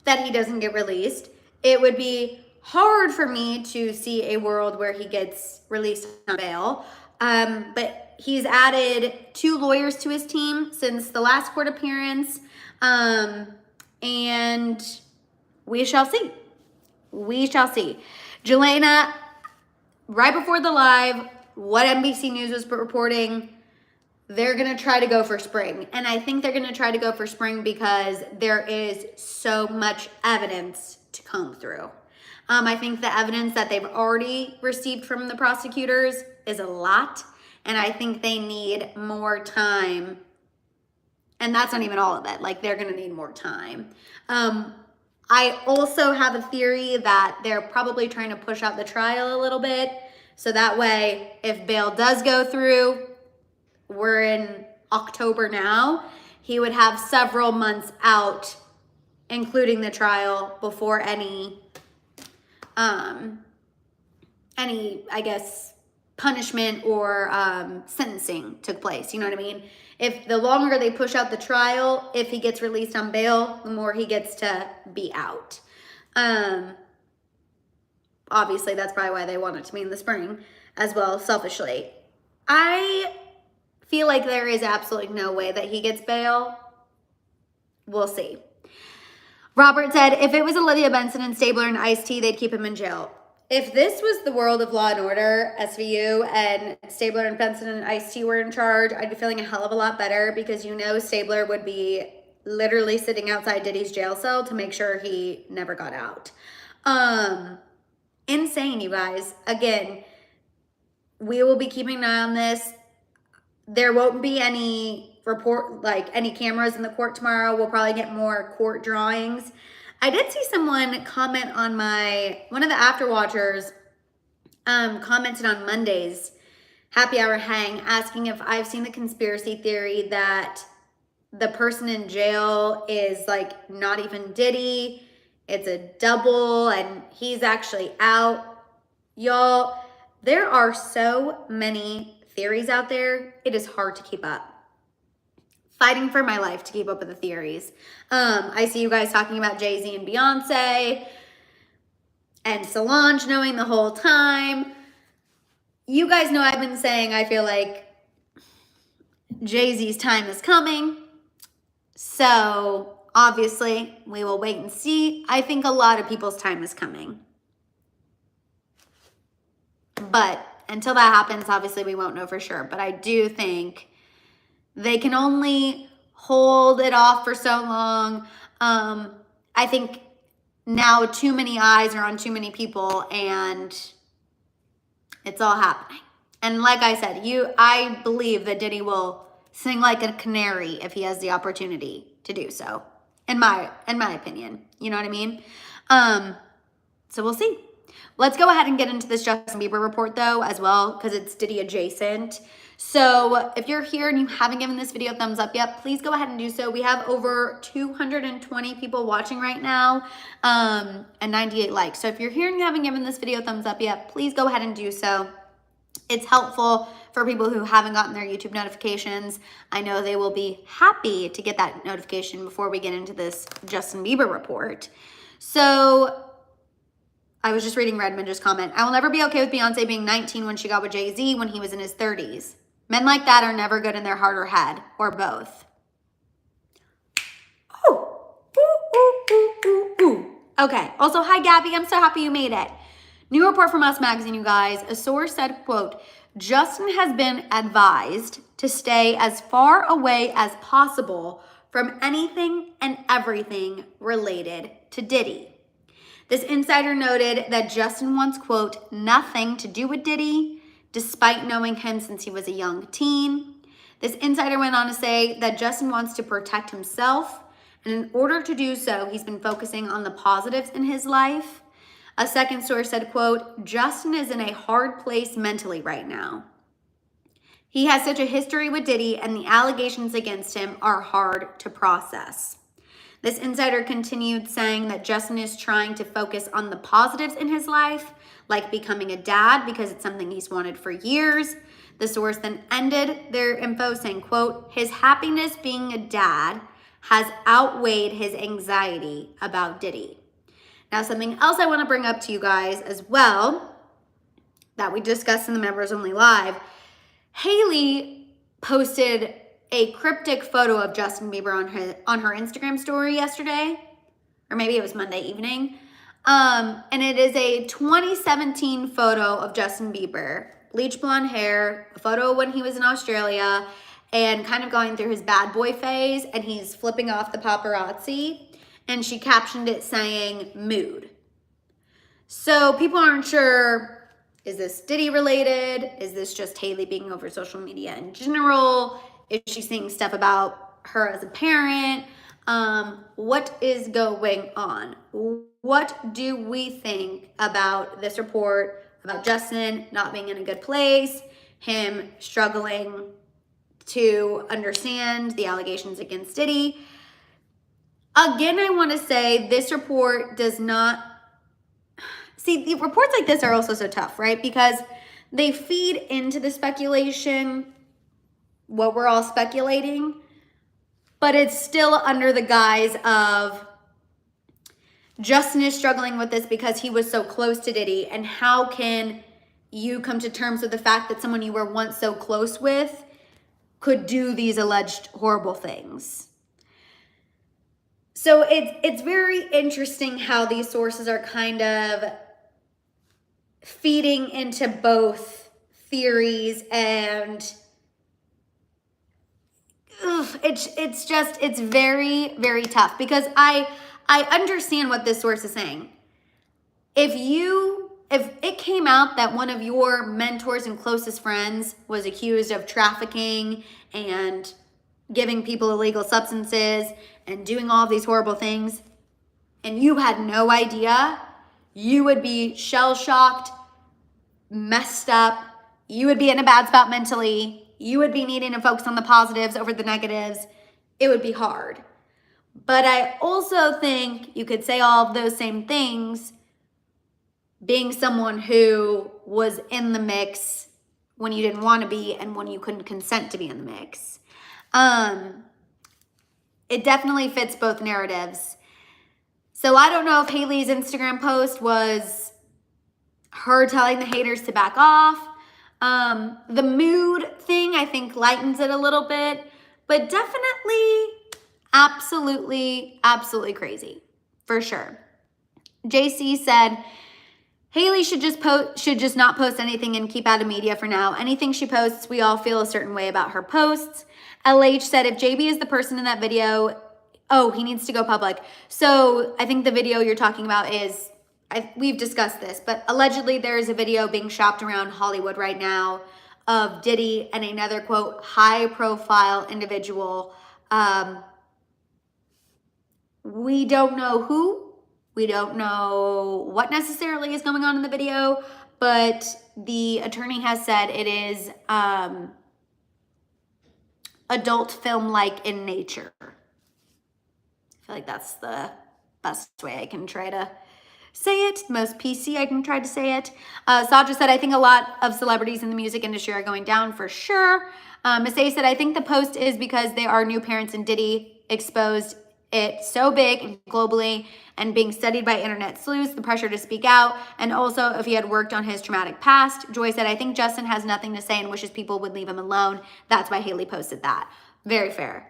that he doesn't get released. It would be hard for me to see a world where he gets released on bail. But he's added 2 lawyers to his team since the last court appearance. And we shall see. We shall see. Jelena, right before the live, what NBC News was reporting, they're going to try to go for spring. And I think they're going to try to go for spring because there is so much evidence to comb through. I think the evidence that they've already received from the prosecutors is a lot. And I think they need more time. And that's not even all of it. Like, they're going to need more time. I also have a theory that they're probably trying to push out the trial a little bit. So that way, if bail does go through, we're in October now, he would have several months out, including the trial, before any, I guess, punishment or sentencing took place. You know what I mean? If the longer they push out the trial, if he gets released on bail, the more he gets to be out. Obviously, that's probably why they want it to be in the spring as well, selfishly. I feel like there is absolutely no way that he gets bail. We'll see. Robert said, if it was Olivia Benson and Stabler and Ice-T, they'd keep him in jail. If this was the world of Law and Order, SVU, and Stabler and Benson and Ice-T were in charge, I'd be feeling a hell of a lot better because Stabler would be literally sitting outside Diddy's jail cell to make sure he never got out. Insane, you guys. Again, we will be keeping an eye on this. There won't be any report, like any cameras in the court tomorrow. We'll probably get more court drawings. I did see someone comment on one of the after watchers commented on Monday's happy hour hang asking if I've seen the conspiracy theory that the person in jail is like not even Diddy. It's a double and he's actually out. Y'all, there are so many theories out there. It is hard to keep up. Fighting for my life to keep up with the theories. I see you guys talking about Jay-Z and Beyonce and Solange knowing the whole time. You guys know I've been saying I feel like Jay-Z's time is coming. So obviously we will wait and see. I think a lot of people's time is coming. But until that happens, obviously we won't know for sure. But I do think they can only hold it off for so long. I think now too many eyes are on too many people and it's all happening. And like I said, I believe that Diddy will sing like a canary if he has the opportunity to do so. In my opinion. You know what I mean? So we'll see. Let's go ahead and get into this Justin Bieber report though as well, because it's Diddy adjacent. So if you're here and you haven't given this video a thumbs up yet, please go ahead and do so. We have over 220 people watching right now and 98 likes. So if you're here and you haven't given this video a thumbs up yet, please go ahead and do so. It's helpful for people who haven't gotten their YouTube notifications. I know they will be happy to get that notification before we get into this Justin Bieber report. So I was just reading Redmond's comment. I will never be okay with Beyonce being 19 when she got with Jay-Z when he was in his 30s. Men like that are never good in their heart or head, or both. Ooh. Okay, also, hi Gabby, I'm so happy you made it. New report from Us Magazine, you guys. A source said, quote, Justin has been advised to stay as far away as possible from anything and everything related to Diddy. This insider noted that Justin wants, quote, nothing to do with Diddy, despite knowing him since he was a young teen. This insider went on to say that Justin wants to protect himself, and in order to do so, he's been focusing on the positives in his life. A second source said, quote, Justin is in a hard place mentally right now. He has such a history with Diddy, and the allegations against him are hard to process. This insider continued saying that Justin is trying to focus on the positives in his life, like becoming a dad because it's something he's wanted for years. The source then ended their info saying, quote, his happiness being a dad has outweighed his anxiety about Diddy. Now, something else I want to bring up to you guys as well that we discussed in the Members Only Live, Haley posted a cryptic photo of Justin Bieber on her Instagram story yesterday, or maybe it was Monday evening. And it is a 2017 photo of Justin Bieber, bleach blonde hair, a photo when he was in Australia and kind of going through his bad boy phase, and he's flipping off the paparazzi, and she captioned it saying mood. So people aren't sure, is this Diddy related? Is this just Haley being over social media in general? Is she saying stuff about her as a parent? What is going on? What do we think about this report about Justin not being in a good place, him struggling to understand the allegations against Diddy? Again, I want to say this report does not... See, the reports like this are also so tough, right? Because they feed into the speculation, what we're all speculating, but it's still under the guise of Justin is struggling with this because he was so close to Diddy, and how can you come to terms with the fact that someone you were once so close with could do these alleged horrible things? So it's very interesting how these sources are kind of feeding into both theories, and it's very, very tough, because I understand what this source is saying. If it came out that one of your mentors and closest friends was accused of trafficking and giving people illegal substances and doing all of these horrible things, and you had no idea, you would be shell-shocked, messed up, you would be in a bad spot mentally, you would be needing to focus on the positives over the negatives. It would be hard. But I also think you could say all of those same things being someone who was in the mix when you didn't want to be and when you couldn't consent to be in the mix. It definitely fits both narratives. So I don't know if Hailey's Instagram post was her telling the haters to back off. The mood thing, I think, lightens it a little bit, but definitely, absolutely crazy, for sure. JC said, Hailey should just not post anything and keep out of media for now. Anything she posts, we all feel a certain way about her posts. LH said, if JB is the person in that video, oh, he needs to go public. So I think the video you're talking about is, we've discussed this, but allegedly there is a video being shopped around Hollywood right now of Diddy and another, quote, high-profile individual. We don't know who. We don't know what necessarily is going on in the video, but the attorney has said it is adult film-like in nature. I feel like that's the best way I can try to say it, most PC I can try to say it. Saja said, I think a lot of celebrities in the music industry are going down for sure. Miss A said, I think the post is because they are new parents and Diddy exposed it so big and globally and being studied by internet sleuths, the pressure to speak out, and also if he had worked on his traumatic past. Joy said, I think Justin has nothing to say and wishes people would leave him alone. That's why Hailey posted that. Very fair.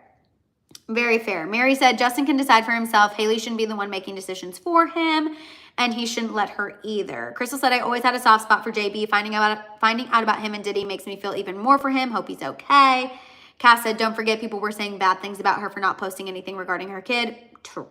Very fair. Mary said, Justin can decide for himself. Hailey shouldn't be the one making decisions for him, and he shouldn't let her either. Crystal said, I always had a soft spot for JB. Finding out about him and Diddy makes me feel even more for him. Hope he's okay. Cass said, don't forget people were saying bad things about her for not posting anything regarding her kid. True.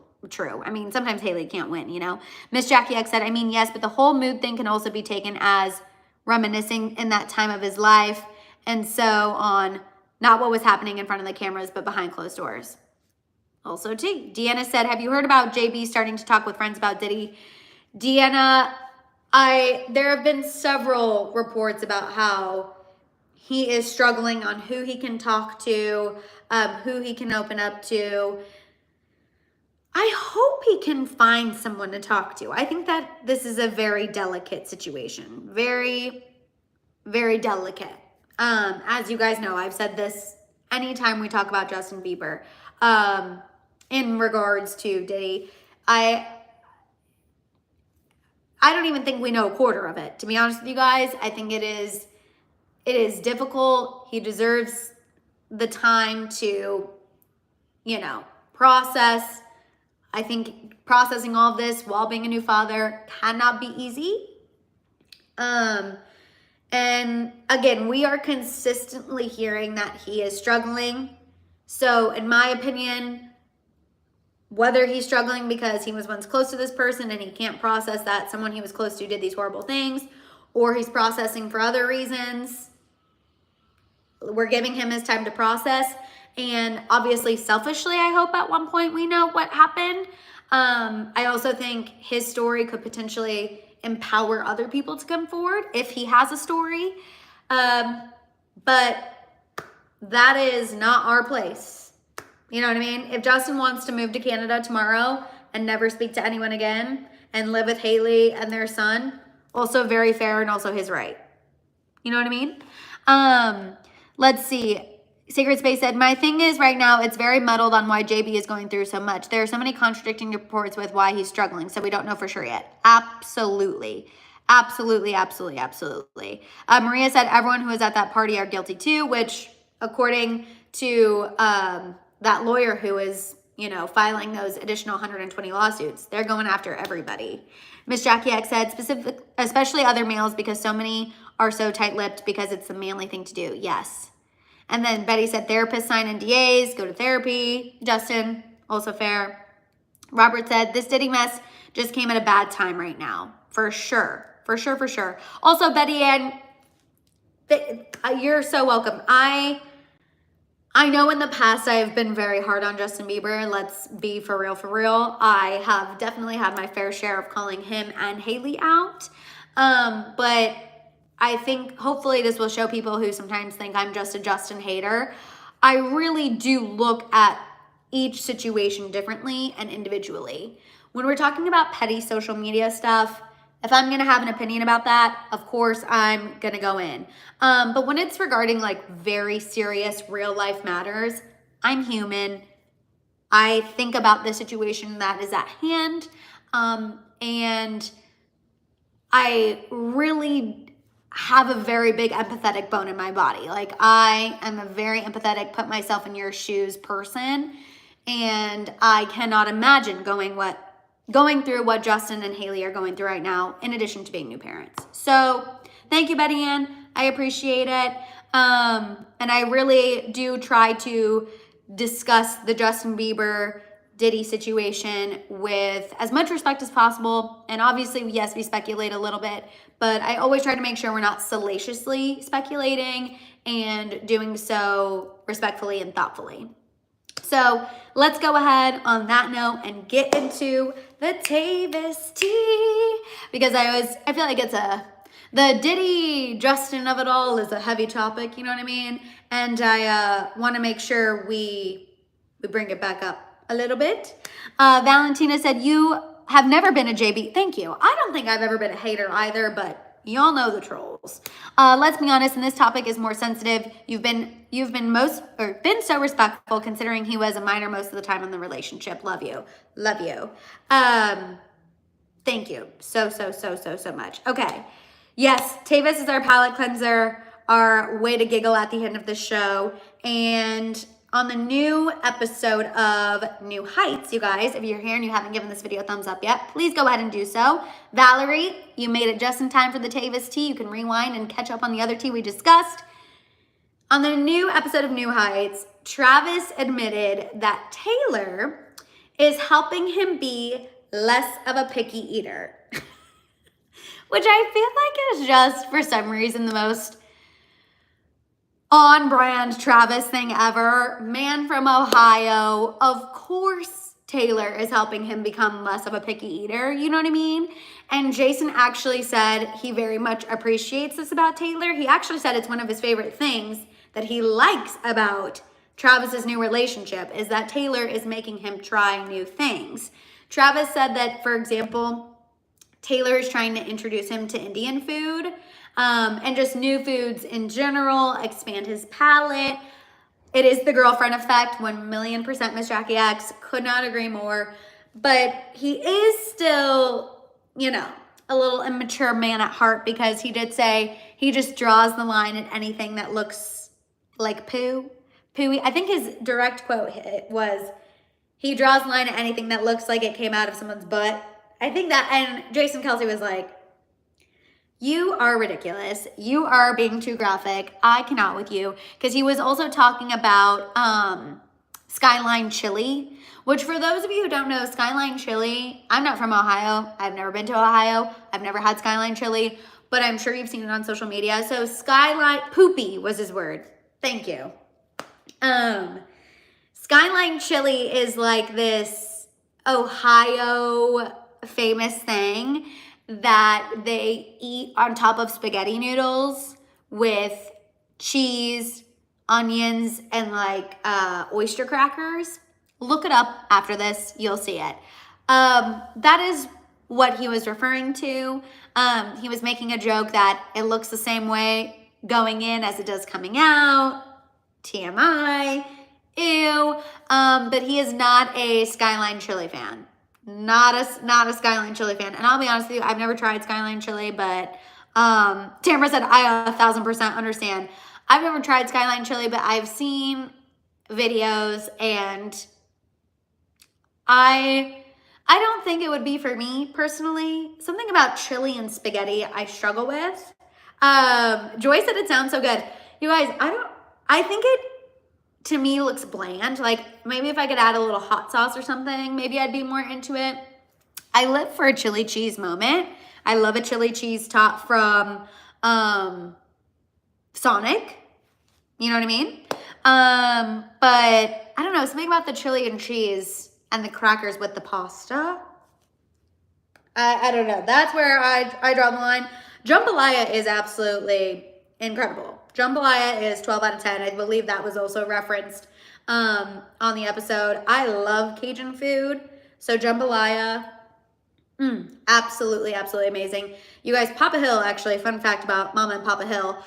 I mean, sometimes Hailey can't win, you know. Miss Jackie X said, I mean, yes, but the whole mood thing can also be taken as reminiscing in that time of his life and so on. Not what was happening in front of the cameras, but behind closed doors. Also, too, Deanna said, have you heard about JB starting to talk with friends about Diddy? Deanna, there have been several reports about how he is struggling on who he can talk to, who he can open up to. I hope he can find someone to talk to. I think that this is a very delicate situation. Very, very delicate. As you guys know, I've said this anytime we talk about Justin Bieber. In regards to Diddy, I don't even think we know a quarter of it. To be honest with you guys, I think it is difficult. He deserves the time to, you know, process. I think processing all of this while being a new father cannot be easy. And again, we are consistently hearing that he is struggling. So in my opinion, whether he's struggling because he was once close to this person and he can't process that someone he was close to did these horrible things, or he's processing for other reasons, we're giving him his time to process. And obviously, selfishly, I hope at one point we know what happened. I also think his story could potentially empower other people to come forward if he has a story. But that is not our place. You know what I mean? If Justin wants to move to Canada tomorrow and never speak to anyone again and live with Hailey and their son, also very fair and also his right. You know what I mean? Let's see. Sacred Space said, my thing is right now it's very muddled on why JB is going through so much. There are so many contradicting reports with why he's struggling, so we don't know for sure yet. Absolutely. Absolutely. Maria said everyone who was at that party are guilty too, which according to that lawyer who is, you know, filing those additional 120 lawsuits, they're going after everybody. Miss Jackie X said, especially other males, because so many are so tight-lipped because it's the manly thing to do. Yes. And then Betty said, therapists sign NDAs, go to therapy. Justin, also fair. Robert said, this Diddy mess just came at a bad time right now. For sure. Also, Betty Ann, you're so welcome. I I know in the past I've been very hard on Justin Bieber. Let's be for real, for real. I have definitely had my fair share of calling him and Haley out. But I think hopefully this will show people who sometimes think I'm just a Justin hater. I really do look at each situation differently and individually. When we're talking about petty social media stuff, if I'm gonna have an opinion about that, of course I'm gonna go in. But when it's regarding like very serious real life matters, I'm human. I think about the situation that is at hand. And I really have a very big empathetic bone in my body. Like I am a very empathetic, put myself in your shoes person. And I cannot imagine going through what Justin and Haley are going through right now, in addition to being new parents. So thank you, Betty Ann. I appreciate it. And I really do try to discuss the Justin Bieber Diddy situation with as much respect as possible. And obviously, yes, we speculate a little bit, but I always try to make sure we're not salaciously speculating and doing so respectfully and thoughtfully. So let's go ahead on that note and get into the Tavis tea, because I feel like the Diddy Justin of it all is a heavy topic, you know what I mean? And I want to make sure we bring it back up a little bit. Valentina said, you have never been a JB. Thank you. I don't think I've ever been a hater either, but y'all know the trolls. Let's be honest, and this topic is more sensitive. You've been so respectful considering he was a minor most of the time in the relationship. Love you. Love you. Thank you so much. Okay. Yes, Tavis is our palate cleanser, our way to giggle at the end of the show. And on the new episode of New Heights, you guys, if you're here and you haven't given this video a thumbs up yet, please go ahead and do so. Valerie, you made it just in time for the Tavis tea. You can rewind and catch up on the other tea we discussed. On the new episode of New Heights, Travis admitted that Taylor is helping him be less of a picky eater. Which I feel like is just, for some reason, the most on-brand Travis thing ever. Man from Ohio. Of course Taylor is helping him become less of a picky eater. You know what I mean? And Jason actually said he very much appreciates this about Taylor. He actually said it's one of his favorite things that he likes about Travis's new relationship is that Taylor is making him try new things. Travis said that, for example, Taylor is trying to introduce him to Indian food and just new foods in general, expand his palate. It is the girlfriend effect, 1,000,000% Miss Jackie X, could not agree more. But he is still, you know, a little immature man at heart, because he did say he just draws the line at anything that looks like pooey. I think his direct quote was, he draws the line at anything that looks like it came out of someone's butt. I think that, and Jason Kelsey was like, you are ridiculous. You are being too graphic. I cannot with you. Because he was also talking about Skyline Chili, which for those of you who don't know, Skyline Chili, I'm not from Ohio. I've never been to Ohio. I've never had Skyline Chili, but I'm sure you've seen it on social media. So Skyline, poopy was his word. Thank you. Skyline Chili is like this Ohio famous thing that they eat on top of spaghetti noodles with cheese, onions, and like oyster crackers. Look it up after this, you'll see it. That is what he was referring to. He was making a joke that it looks the same way going in as it does coming out. TMI, ew. But he is not a Skyline Chili fan. Not a Skyline Chili fan. And I'll be honest with you, I've never tried Skyline Chili, but Tamara said, I 1,000% understand. I've never tried Skyline Chili, but I've seen videos, and I don't think it would be for me personally. Something about chili and spaghetti I struggle with. Joy said it sounds so good. You guys, I think it, to me, looks bland. Like, maybe if I could add a little hot sauce or something, maybe I'd be more into it. I live for a chili cheese moment. I love a chili cheese top from Sonic. You know what I mean? But I don't know, something about the chili and cheese and the crackers with the pasta. I don't know. That's where I draw the line. Jambalaya is absolutely incredible. Jambalaya is 12 out of 10. I believe that was also referenced on the episode. I love Cajun food. So jambalaya, absolutely, absolutely amazing. You guys, Papa Hill, actually, fun fact about Mama and Papa Hill.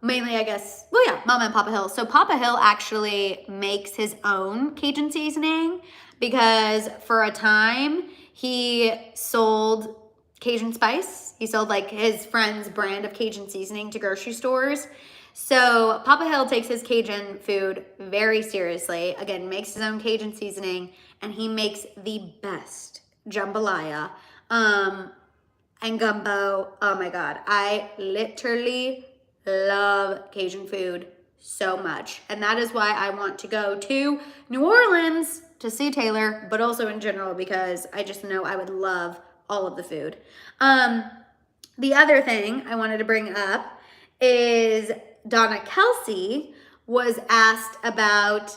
Mainly, I guess, well, yeah, Mama and Papa Hill. So Papa Hill actually makes his own Cajun seasoning because for a time he sold Cajun spice. He sold like his friend's brand of Cajun seasoning to grocery stores. So Papa Hill takes his Cajun food very seriously. Again, makes his own Cajun seasoning, and he makes the best jambalaya and gumbo. Oh my God, I literally love Cajun food so much. And that is why I want to go to New Orleans to see Taylor, but also in general because I just know I would love all of the food. The other thing I wanted to bring up is Donna Kelsey was asked about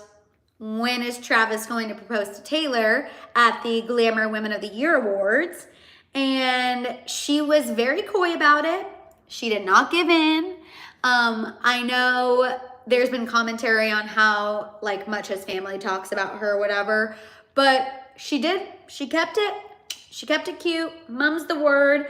when is Travis going to propose to Taylor at the Glamour Women of the Year Awards. And she was very coy about it. She did not give in. I know there's been commentary on how like much his family talks about her or whatever, but she did. She kept it. She kept it cute. Mum's the word.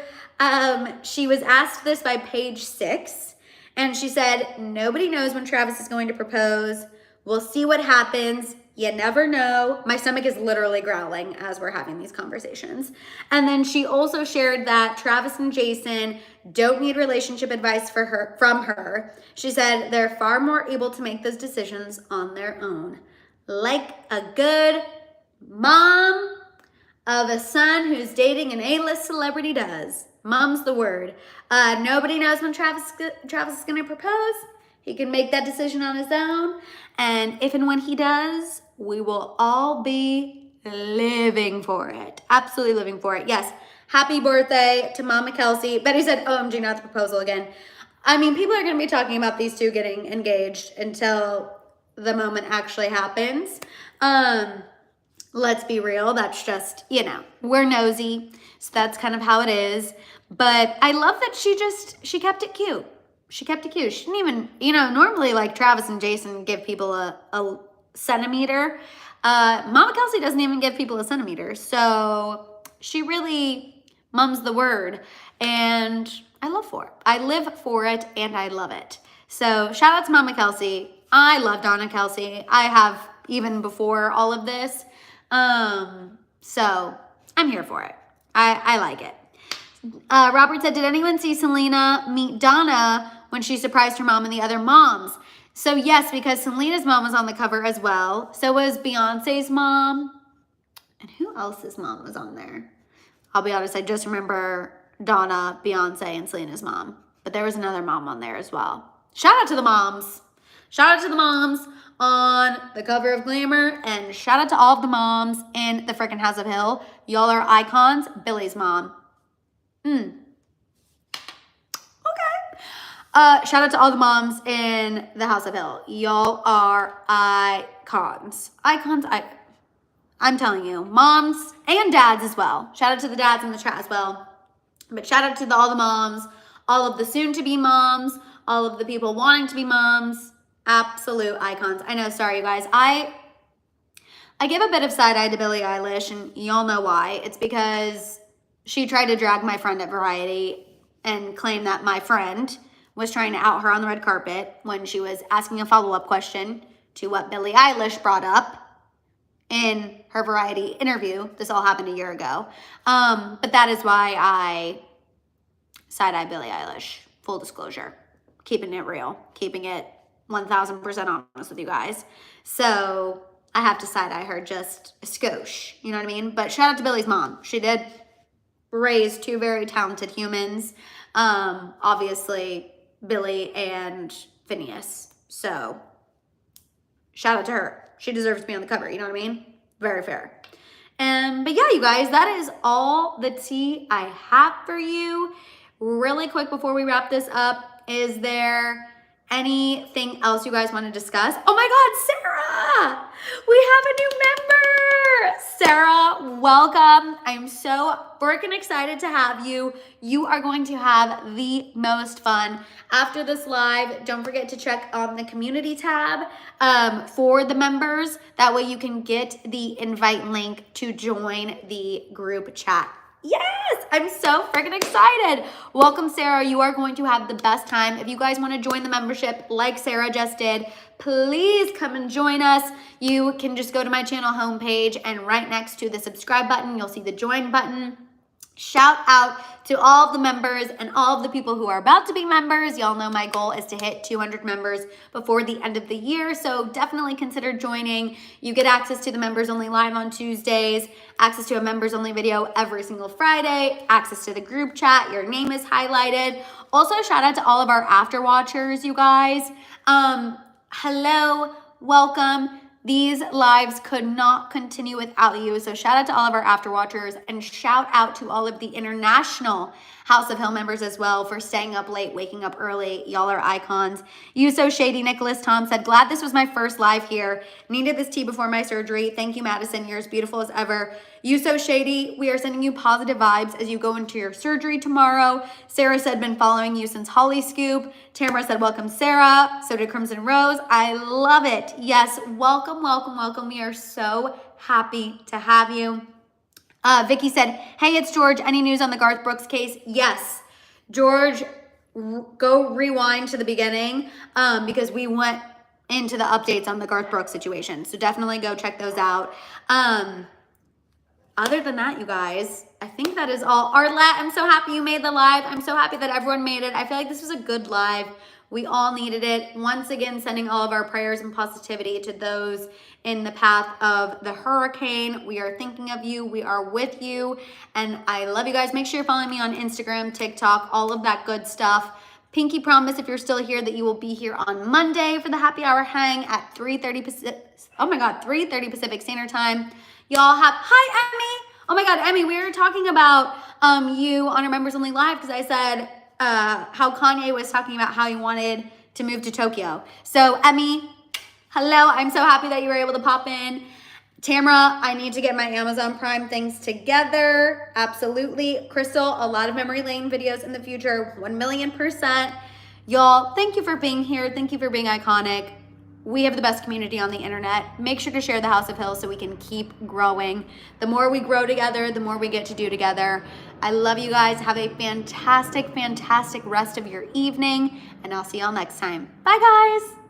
She was asked this by Page 6, and she said, "Nobody knows when Travis is going to propose. We'll see what happens. You never know." My stomach is literally growling as we're having these conversations. And then she also shared that Travis and Jason don't need relationship advice from her. She said they're far more able to make those decisions on their own. Like a good mom of a son who's dating an A-list celebrity does. Mom's the word. Nobody knows when Travis is going to propose. He can make that decision on his own. And if and when he does, we will all be living for it. Absolutely living for it. Yes. Happy birthday to Mama Kelsey. Betty said, OMG, not the proposal again. I mean, people are going to be talking about these two getting engaged until the moment actually happens. Let's be real. That's just, we're nosy. So that's kind of how it is. But I love that she kept it cute. She kept it cute. She didn't even, normally like Travis and Jason give people a centimeter. Mama Kelsey doesn't even give people a centimeter. So she really mum's the word. And I live for it and I love it. So shout out to Mama Kelsey. I love Donna Kelsey. I have even before all of this. So I'm here for it. I like it. Robert said, did anyone see Selena meet Donna when she surprised her mom and the other moms? So yes, because Selena's mom was on the cover as well. So was Beyonce's mom. And who else's mom was on there? I'll be honest, I just remember Donna, Beyonce, and Selena's mom. But there was another mom on there as well. Shout out to the moms. Shout out to the moms on the cover of Glamour. And shout out to all of the moms in the freaking House of Hill. Y'all are icons. Billy's mom. Okay. Shout out to all the moms in the House of Hill. Y'all are icons. I'm telling you, moms and dads as well. Shout out to the dads in the chat as well. But shout out to all the moms, all of the soon-to-be moms, all of the people wanting to be moms. Absolute icons. I know, sorry, you guys. I give a bit of side-eye to Billie Eilish, and y'all know why. It's because she tried to drag my friend at Variety and claim that my friend was trying to out her on the red carpet when she was asking a follow-up question to what Billie Eilish brought up in her Variety interview. This all happened a year ago. But that is why I side-eye Billie Eilish. Full disclosure. Keeping it real. Keeping it 1,000% honest with you guys. So I have to side-eye her just a skosh. You know what I mean? But shout out to Billie's mom. She did raise two very talented humans. Obviously, Billie and Phineas. So shout out to her. She deserves to be on the cover. You know what I mean? Very fair. But yeah, you guys, that is all the tea I have for you. Really quick before we wrap this up, is there Anything else you guys want to discuss? Oh my God, Sarah! We have a new member! Sarah, welcome. I'm so freaking excited to have you. You are going to have the most fun. After this live, don't forget to check on the community tab for the members. That way you can get the invite link to join the group chat. Yes, I'm so freaking excited. Welcome, Sarah. You are going to have the best time. If you guys want to join the membership like Sarah just did, please come and join us. You can just go to my channel homepage, and right next to the subscribe button, you'll see the join button. Shout out to all of the members and all of the people who are about to be members. Y'all know my goal is to hit 200 members before the end of the year, so definitely consider joining. You get access to the members only live on Tuesdays, access to a members only video every single Friday, access to the group chat, your name is highlighted. Also, shout out to all of our after watchers, you guys. Hello, welcome. These lives could not continue without you. So shout out to all of our after watchers, and shout out to all of the international House of Hill members as well for staying up late, waking up early. Y'all are icons. You So Shady, Nicholas Tom said, glad this was my first live here. Needed this tea before my surgery. Thank you, Madison. You're as beautiful as ever. You So Shady, we are sending you positive vibes as you go into your surgery tomorrow. Sarah said, been following you since Holly Scoop. Tamara said, welcome, Sarah. So did Crimson Rose. I love it. Yes, welcome, welcome, welcome. We are so happy to have you. Vicky said, hey, it's George. Any news on the Garth Brooks case? Yes. George, go rewind to the beginning because we went into the updates on the Garth Brooks situation. So definitely go check those out. Other than that, you guys, I think that is all. Arlette, I'm so happy you made the live. I'm so happy that everyone made it. I feel like this was a good live. We all needed it. Once again, sending all of our prayers and positivity to those in the path of the hurricane. We are thinking of you. We are with you. And I love you guys. Make sure you're following me on Instagram, TikTok, all of that good stuff. Pinky promise, if you're still here, that you will be here on Monday for the happy hour hang at 3:30 Pacific. Oh my God, 3:30 Pacific Standard Time. Y'all have, hi, Emmy. Oh my God, Emmy, we were talking about you on our members only live because I said how Kanye was talking about how he wanted to move to Tokyo. So Emmy, hello, I'm so happy that you were able to pop in. Tamara, I need to get my Amazon Prime things together. Absolutely. Crystal, a lot of memory lane videos in the future, 1,000,000%. Y'all, thank you for being here. Thank you for being iconic. We have the best community on the internet. Make sure to share the House of Hill so we can keep growing. The more we grow together, the more we get to do together. I love you guys. Have a fantastic, fantastic rest of your evening, and I'll see y'all next time. Bye, guys.